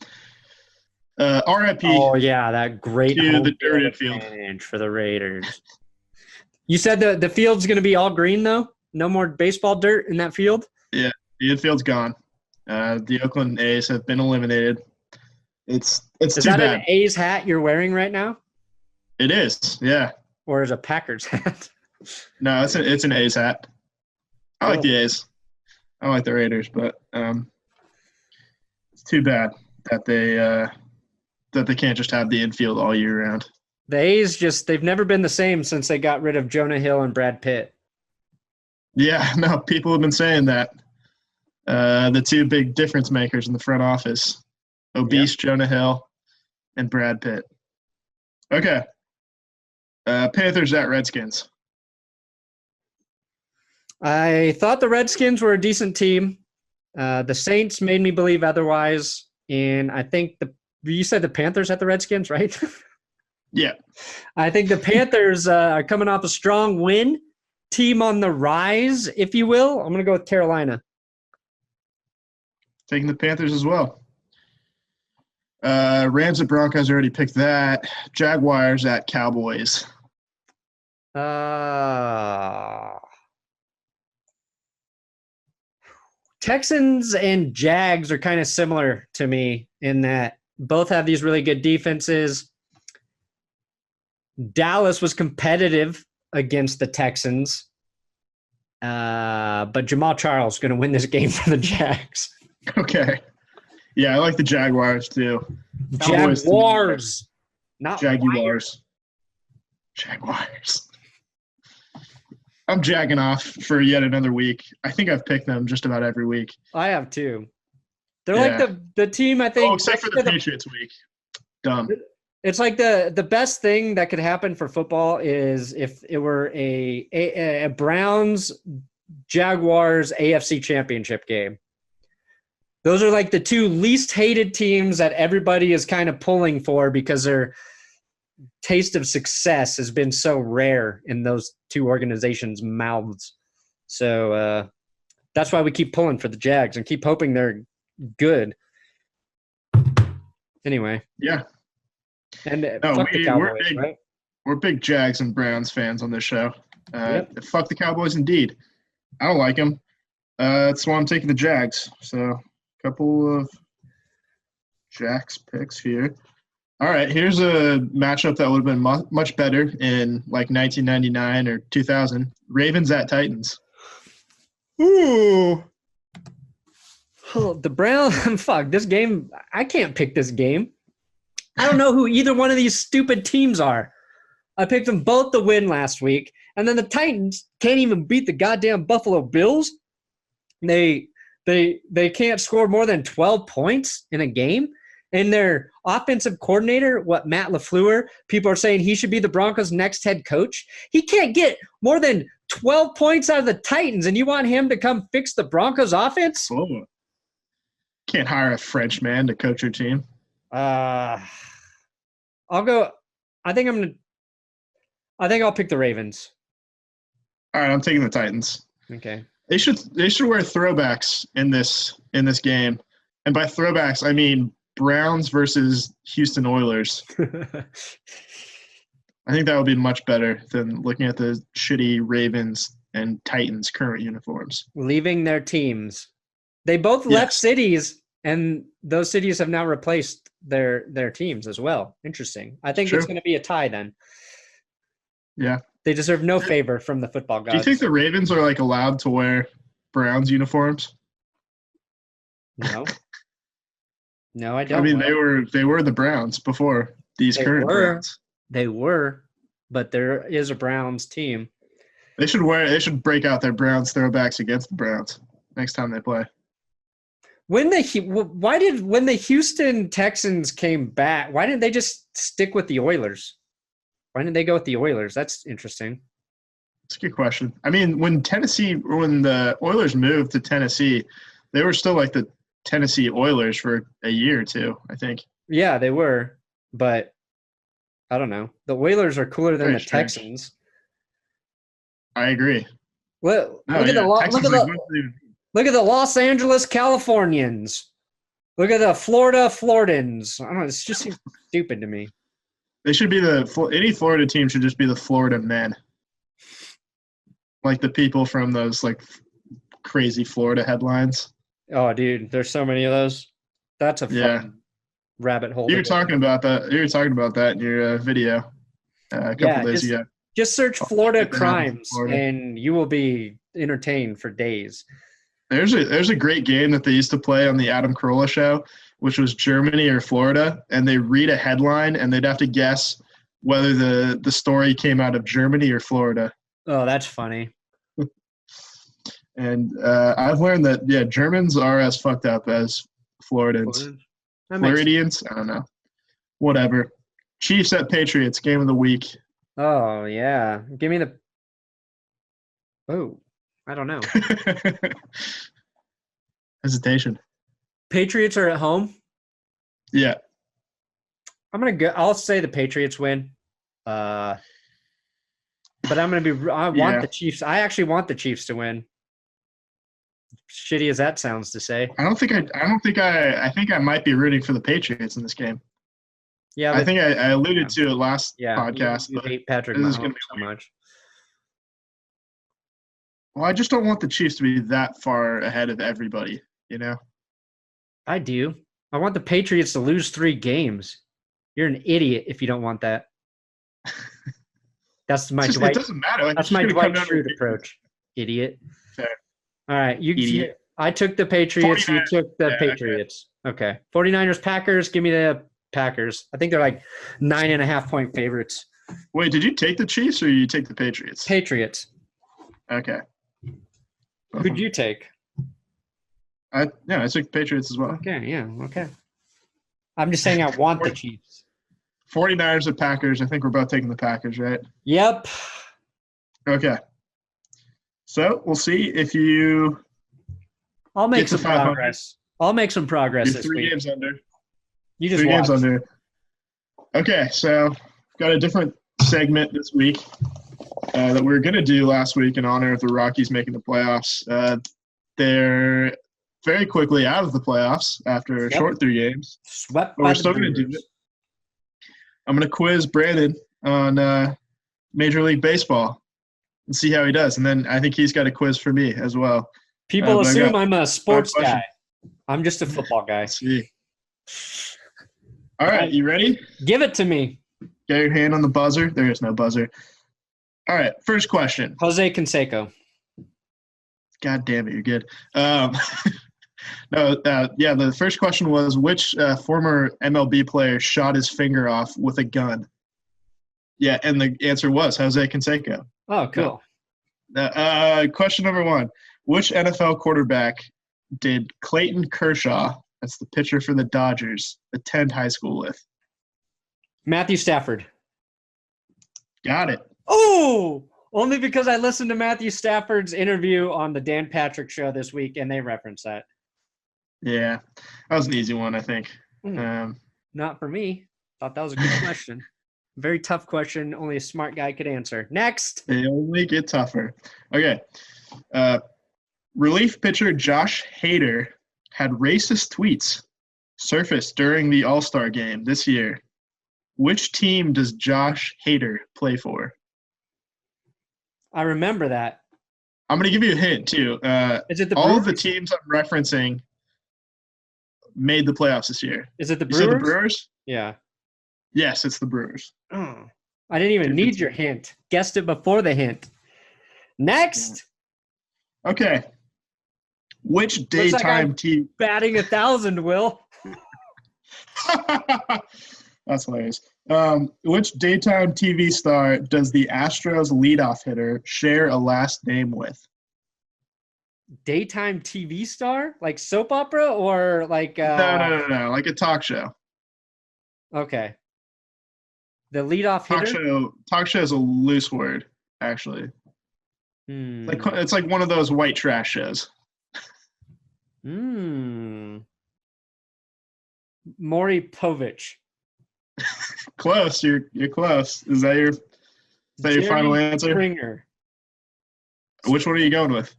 S2: RIP.
S3: Oh, yeah, that great
S2: to
S3: home
S2: the dirted field
S3: advantage for the Raiders. You said the field's going to be all green, though? No more baseball dirt in that field?
S2: Yeah, the infield's gone. The Oakland A's have been eliminated. It's
S3: Is
S2: too
S3: that
S2: bad.
S3: an A's hat you're wearing right now?
S2: It is, yeah.
S3: Or is it a Packers hat?
S2: No, it's an A's hat. I like the A's. I like the Raiders, but it's too bad that they can't just have the infield all year round.
S3: The A's they've never been the same since they got rid of Jonah Hill and Brad Pitt.
S2: Yeah, no, people have been saying that. The two big difference makers in the front office, obese Jonah Hill and Brad Pitt. Okay. Panthers at Redskins.
S3: I thought the Redskins were a decent team. The Saints made me believe otherwise. And I think you said the Panthers at the Redskins, right?
S2: Yeah.
S3: I think the Panthers are coming off a strong win. Team on the rise, if you will. I'm going to go with Carolina.
S2: Taking the Panthers as well. Rams at Broncos, already picked that. Jaguars at Cowboys.
S3: Texans and Jags are kind of similar to me in that both have these really good defenses. Dallas was competitive against the Texans, but Jamaal Charles is going to win this game for the Jags.
S2: Okay. Yeah, I like the Jaguars too.
S3: Jaguars, not
S2: Jaguars. Jaguars. I'm jagging off for yet another week. I think I've picked them just about every week.
S3: I have too. They're like the team I think.
S2: Oh, except for the Patriots week. Dumb.
S3: It's like the best thing that could happen for football is if it were a Browns Jaguars AFC Championship game. Those are like the two least hated teams that everybody is kind of pulling for because their taste of success has been so rare in those two organizations' mouths. So that's why we keep pulling for the Jags and keep hoping they're good. Anyway.
S2: Yeah.
S3: And fuck the Cowboys, right?
S2: We're big Jags and Browns fans on this show.
S3: Yep.
S2: Fuck the Cowboys indeed. I don't like them. That's why I'm taking the Jags. So a couple of Jags picks here. All right, here's a matchup that would have been much better in like 1999 or 2000. Ravens at Titans.
S3: Ooh. Oh, the Browns, fuck, this game, I can't pick this game. I don't know who either one of these stupid teams are. I picked them both to win last week, and then the Titans can't even beat the goddamn Buffalo Bills. They can't score more than 12 points in a game. And their offensive coordinator, Matt LaFleur, people are saying he should be the Broncos' next head coach. He can't get more than 12 points out of the Titans, and you want him to come fix the Broncos' offense?
S2: Oh. Can't hire a French man to coach your team.
S3: I'll go. I think I'll pick the Ravens.
S2: All right, I'm taking the Titans.
S3: Okay.
S2: They should wear throwbacks in this game, and by throwbacks I mean Browns versus Houston Oilers. I think that would be much better than looking at the shitty Ravens and Titans current uniforms.
S3: Leaving their teams. They both left cities, and those cities have now replaced their teams as well. Interesting. I think it's going to be a tie then.
S2: Yeah.
S3: They deserve no favor from the football gods.
S2: Do you think the Ravens are like allowed to wear Browns uniforms?
S3: No. No, I don't.
S2: I mean, they were the Browns before these current Browns.
S3: They were, but there is a Browns team.
S2: They should break out their Browns throwbacks against the Browns next time they play.
S3: When the Houston Texans came back, why didn't they just stick with the Oilers? Why didn't they go with the Oilers? That's interesting.
S2: That's a good question. I mean, when the Oilers moved to Tennessee, They were still like the Tennessee Oilers for a year or two, I think.
S3: Yeah, they were, but I don't know. The Oilers are cooler than
S2: Very
S3: the
S2: strange.
S3: Texans.
S2: I agree.
S3: Look
S2: No,
S3: at
S2: yeah,
S3: the
S2: Texans,
S3: look at look at the Los Angeles Californians. Look at the Florida Floridans. I don't know. It's just seems stupid to me.
S2: they should be any Florida team should just be the Florida men. Like the people from those like crazy Florida headlines.
S3: Oh, dude, there's so many of those. That's a fun rabbit hole.
S2: You were talking about that. You were talking about that in your video a couple days ago.
S3: Just search Florida
S2: shit that happened in
S3: crimes,
S2: Florida.
S3: and you will be entertained for days.
S2: There's a great game that they used to play on the Adam Carolla show, which was Germany or Florida, and they read a headline and they'd have to guess whether the story came out of Germany or Florida.
S3: Oh, that's funny.
S2: And I've learned that Germans are as fucked up as Floridans. Floridians, I don't know. Whatever. Chiefs at Patriots, game of the week.
S3: Oh, yeah. Give me the – oh, I don't know.
S2: Hesitation.
S3: Patriots are at home?
S2: Yeah.
S3: I'm going to go – I'll say the Patriots win. But I'm going to be – I want the Chiefs – I actually want the Chiefs to win. Shitty as that sounds to say.
S2: I think I might be rooting for the Patriots in this game.
S3: Yeah,
S2: I think I alluded to it last podcast.
S3: You hate Patrick
S2: this is
S3: Mahomes
S2: gonna be
S3: so much.
S2: Well, I just don't want the Chiefs to be that far ahead of everybody, you know?
S3: I do. I want the Patriots to lose 3 games. You're an idiot if you don't want that. That's my
S2: It doesn't matter.
S3: That's my Dwight Schrute approach. Idiot.
S2: Fair.
S3: All right.
S2: Idiot.
S3: I took the Patriots. You took the Patriots. Okay. 49ers, Packers. Give me the Packers. I think they're like 9.5-point favorites.
S2: Wait, did you take the Chiefs or you take the Patriots?
S3: Patriots.
S2: Okay.
S3: Who'd you take?
S2: I took the Patriots as well.
S3: Okay, yeah, okay. I'm just saying I want the Chiefs.
S2: 49ers and Packers. I think we're both taking the Packers, right?
S3: Yep.
S2: Okay. So we'll see if you
S3: I'll make
S2: get to
S3: some
S2: 500.
S3: progress. I'll make some progress
S2: You're
S3: this
S2: 3
S3: week.
S2: games under.
S3: You just
S2: 3
S3: watch.
S2: games under. Okay, so got a different segment this week that we were going to do last week in honor of the Rockies making the playoffs. They're very quickly out of the playoffs after a short 3 games.
S3: Swept
S2: But
S3: by
S2: we're
S3: the
S2: still going to do
S3: Brewers.
S2: it. I'm going to quiz Brandon on Major League Baseball and see how he does. And then I think he's got a quiz for me as well.
S3: People
S2: but I
S3: assume
S2: got
S3: I'm a sports
S2: 5 questions.
S3: guy. I'm just a football guy.
S2: Let's see. All right, you ready?
S3: Give it to me.
S2: Get your hand on the buzzer. There is no buzzer. All right, first question.
S3: Jose Canseco.
S2: God damn it, you're good. The first question was which former MLB player shot his finger off with a gun? Yeah, and the answer was Jose Canseco.
S3: Oh, cool.
S2: Question number 1. Which NFL quarterback did Clayton Kershaw, that's the pitcher for the Dodgers, attend high school with?
S3: Matthew Stafford.
S2: Got it.
S3: Oh, only because I listened to Matthew Stafford's interview on the Dan Patrick Show this week, and they referenced that.
S2: Yeah, that was an easy one, I think.
S3: Not for me. Thought that was a good question. Very tough question. Only a smart guy could answer. Next.
S2: They only get tougher. Okay. Relief pitcher Josh Hader had racist tweets surface during the All-Star game this year. Which team does Josh Hader play for?
S3: I remember that.
S2: I'm going to give you a hint, too.
S3: Is it the
S2: all
S3: Brewers?
S2: of the teams I'm referencing made the playoffs this year.
S3: Is it the
S2: You
S3: Brewers?
S2: said the Brewers?
S3: Yeah.
S2: Yes, it's the Brewers.
S3: Oh, I didn't even need your hint. Guessed it before the hint. Next.
S2: Okay. Which
S3: Looks like
S2: daytime
S3: I'm
S2: TV?
S3: batting 1,000, Will.
S2: That's hilarious. Which daytime TV star does the Astros leadoff hitter share a last name with?
S3: Daytime TV star? Like soap opera or like
S2: No. Like a talk show.
S3: Okay. The leadoff hitter?
S2: Talk show is a loose word, actually. It's like one of those white trash shows.
S3: Maury Povich.
S2: Close. You're close. Is that your final
S3: Jerry
S2: answer?
S3: Springer.
S2: Which one are you going with?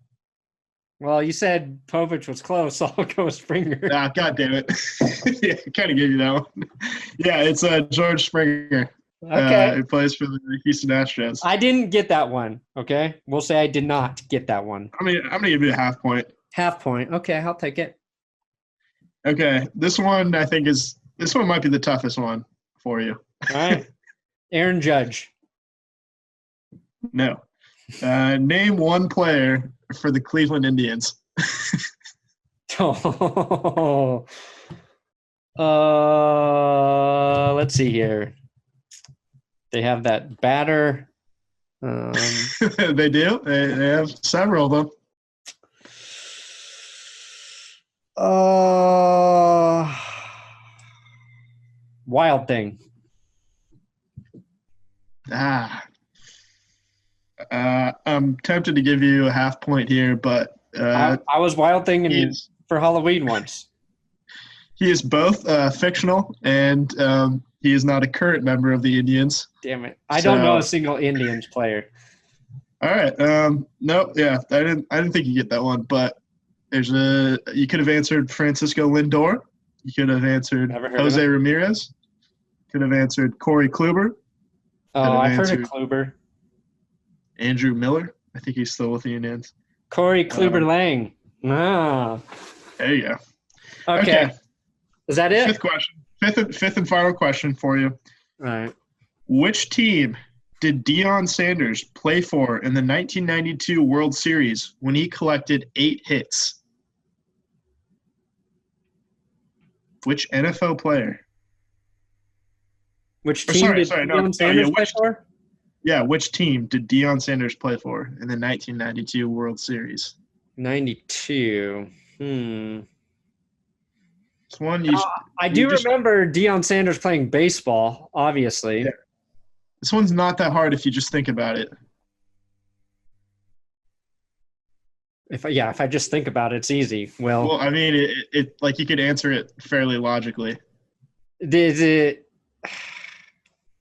S3: Well, you said Povich was close, so I'll go with Springer.
S2: Ah, God damn it. Yeah, I kind of gave you that one. Yeah, it's George Springer.
S3: Okay.
S2: He plays for the Houston Astros.
S3: I didn't get that one, okay? We'll say I did not get that one.
S2: I'm gonna give you a half point.
S3: Half point. Okay, I'll take it.
S2: Okay, this one might be the toughest one for you.
S3: All right. Aaron Judge.
S2: No. Name one player for the Cleveland Indians.
S3: Let's see here. They have that batter.
S2: They do. They have several of them.
S3: Wild Thing.
S2: I'm tempted to give you a half point here, but
S3: I was Wild Thing for Halloween once.
S2: He is both fictional and he is not a current member of the Indians.
S3: Damn it! I don't know a single Indians player.
S2: All right. No, yeah, I didn't think you get that one, but you could have answered Francisco Lindor. You could have answered Jose Ramirez. Could have answered Corey Kluber.
S3: Oh, I've heard of Kluber.
S2: Andrew Miller. I think he's still with the Indians.
S3: Corey Kluber Lang. Ah.
S2: There you go.
S3: Okay. Is that it?
S2: Fifth question. Fifth and final question for you.
S3: All right.
S2: Which team did Deion Sanders play for in the 1992 World Series when he collected 8 hits? Which NFL player?
S3: Which team did Deion Sanders play for?
S2: Yeah, which team did Deion Sanders play for in the 1992 World Series?
S3: 92.
S2: It's one
S3: I do remember Deion Sanders playing baseball, obviously.
S2: Yeah. This one's not that hard if you just think about it.
S3: If I just think about it, it's easy. Well,
S2: I mean, it like you could answer it fairly logically.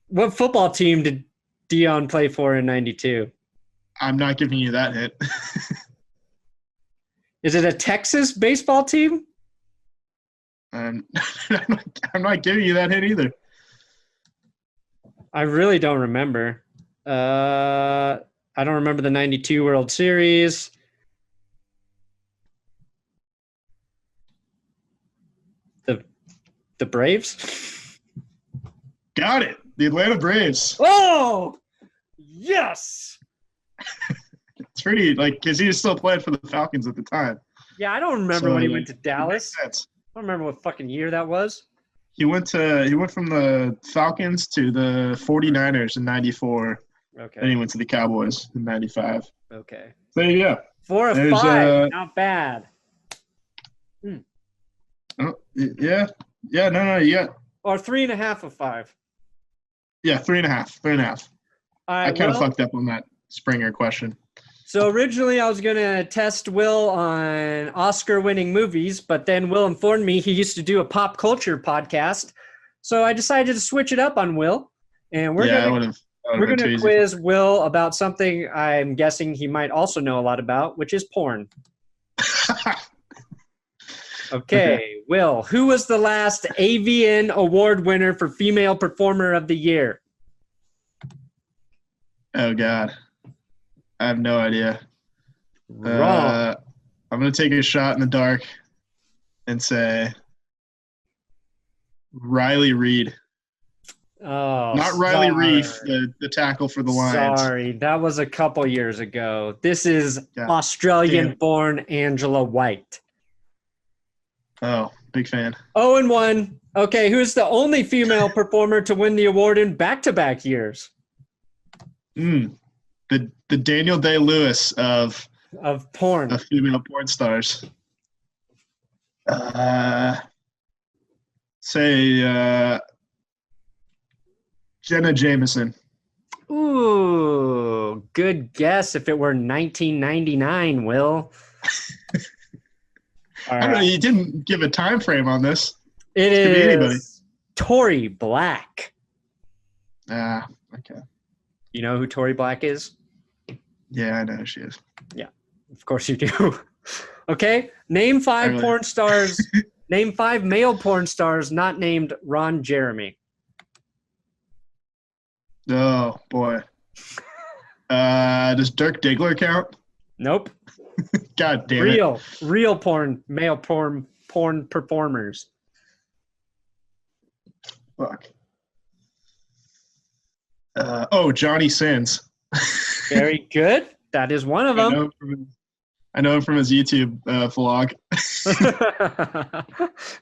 S3: What football team did Deion play for in 92?
S2: I'm not giving you that hint.
S3: Is it a Texas baseball team?
S2: I'm not giving you that hint either.
S3: I really don't remember. I don't remember the 92 World Series. The Braves?
S2: Got it. The Atlanta Braves.
S3: Oh, yes.
S2: It's pretty, because he was still playing for the Falcons at the time.
S3: Yeah, I don't remember when he went to Dallas. I don't remember what fucking year that was.
S2: He went from the Falcons to the 49ers in 94.
S3: Okay.
S2: Then he went to the Cowboys in 95.
S3: Okay.
S2: So there you go.
S3: 4 of 5. Not bad.
S2: Oh, yeah. Yeah, no, you got.
S3: Or 3.5 of 5.
S2: Yeah, 3.5. 3.5.
S3: All right,
S2: I kind of fucked up on that Springer question.
S3: So originally I was going to test Will on Oscar-winning movies, but then Will informed me he used to do a pop culture podcast. So I decided to switch it up on Will. And we're going to quiz Will about something I'm guessing he might also know a lot about, which is porn. Okay, Will, who was the last AVN award winner for Female Performer of the Year?
S2: Oh, God. I have no idea.
S3: Wrong.
S2: I'm going to take a shot in the dark and say Riley Reid.
S3: Oh,
S2: not Riley Reef, the tackle for the Lions.
S3: Sorry, that was a couple years ago. This is Australian-born Angela White.
S2: Oh, big fan.
S3: 0-1. Okay, who's the only female performer to win the award in back-to-back years?
S2: The Daniel Day-Lewis of
S3: porn.
S2: Of female porn stars. Say Jenna Jameson.
S3: Ooh, good guess if it were 1999, Will.
S2: I don't know. You didn't give a time frame on this.
S3: It
S2: This could be anybody.
S3: is Tory Black.
S2: Okay.
S3: You know who Tory Black is?
S2: Yeah, I know who she is.
S3: Of course you do. Okay. Name 5
S2: really-
S3: porn stars. Name 5 male porn stars not named Ron Jeremy.
S2: Oh boy. Does Dirk Diggler count?
S3: Nope.
S2: God damn it.
S3: Real porn, male porn performers.
S2: Fuck. Johnny Sins.
S3: Very good. That is one of them.
S2: I know him from his YouTube vlog.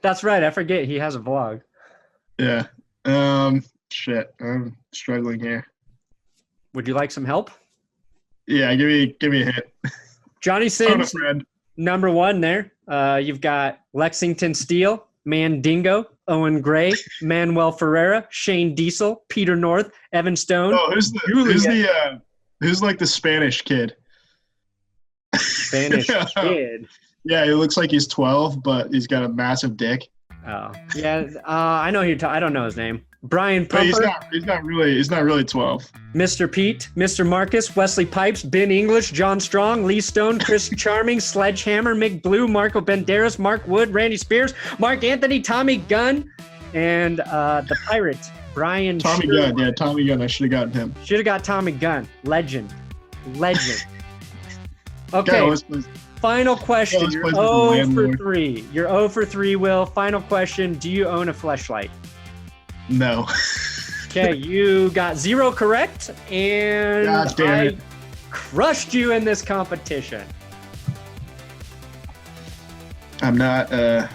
S3: That's right. I forget he has a vlog.
S2: Yeah. Shit. I'm struggling here.
S3: Would you like some help?
S2: Yeah, give me a hint.
S3: Johnny
S2: Phone a
S3: Sins,
S2: friend.
S3: number 1 there. You've got Lexington Steele, Mandingo, Owen Gray, Manuel Ferreira, Shane Diesel, Peter North, Evan Stone.
S2: Oh, who's like the Spanish kid?
S3: Spanish kid.
S2: Yeah, he looks like he's 12, but he's got a massive dick.
S3: Oh, yeah. I know I don't know his name. Brian
S2: But he's
S3: Pumper,
S2: not really 12.
S3: Mr. Pete, Mr. Marcus, Wesley Pipes, Ben English, John Strong, Lee Stone, Chris Charming, Sledgehammer, Mick Blue, Marco Banderas, Mark Wood, Randy Spears, Mark Anthony, Tommy Gunn, and the Pirate, Brian
S2: Tommy
S3: Sherwood.
S2: Gunn, yeah, Tommy Gunn. I should have gotten him.
S3: Should have got Tommy Gunn. Legend. Okay,
S2: Guy always plays-
S3: final question.
S2: Yeah, let's
S3: You're
S2: play with the
S3: 0 for
S2: landlord.
S3: 3. You're 0 for 3, Will. Final question. Do you own a fleshlight?
S2: No.
S3: Okay, you got 0 correct, and
S2: God damn
S3: I
S2: it.
S3: crushed you in this competition.
S2: I'm not the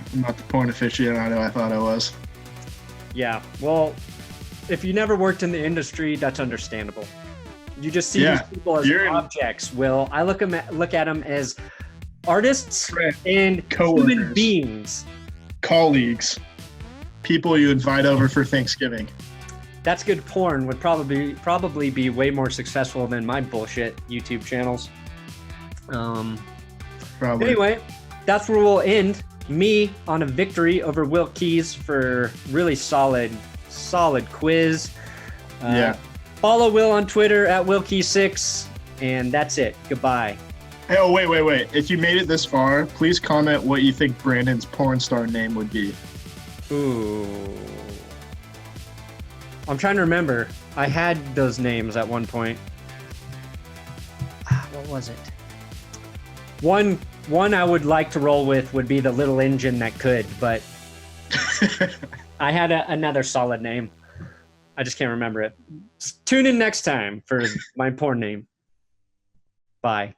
S2: porn aficionado I thought I was.
S3: Yeah, well, if you never worked in the industry, that's understandable. You just see
S2: Yeah,
S3: these people as
S2: you're in-
S3: objects, Will. I look at them as artists
S2: Friend,
S3: and human
S2: coworkers.
S3: beings.
S2: Colleagues, people you invite over for Thanksgiving.
S3: That's good porn would probably be way more successful than my bullshit YouTube channels.
S2: Probably.
S3: Anyway, that's where we'll end. Me on a victory over Will Keys for really solid quiz.
S2: Yeah.
S3: Follow Will on Twitter at WillKey6, and that's it. Goodbye.
S2: Hey, oh, wait. If you made it this far, please comment what you think Brandon's porn star name would be.
S3: Ooh. I'm trying to remember. I had those names at one point. What was it? One I would like to roll with would be the little engine that could, but I had another solid name. I just can't remember it. Tune in next time for my porn name. Bye.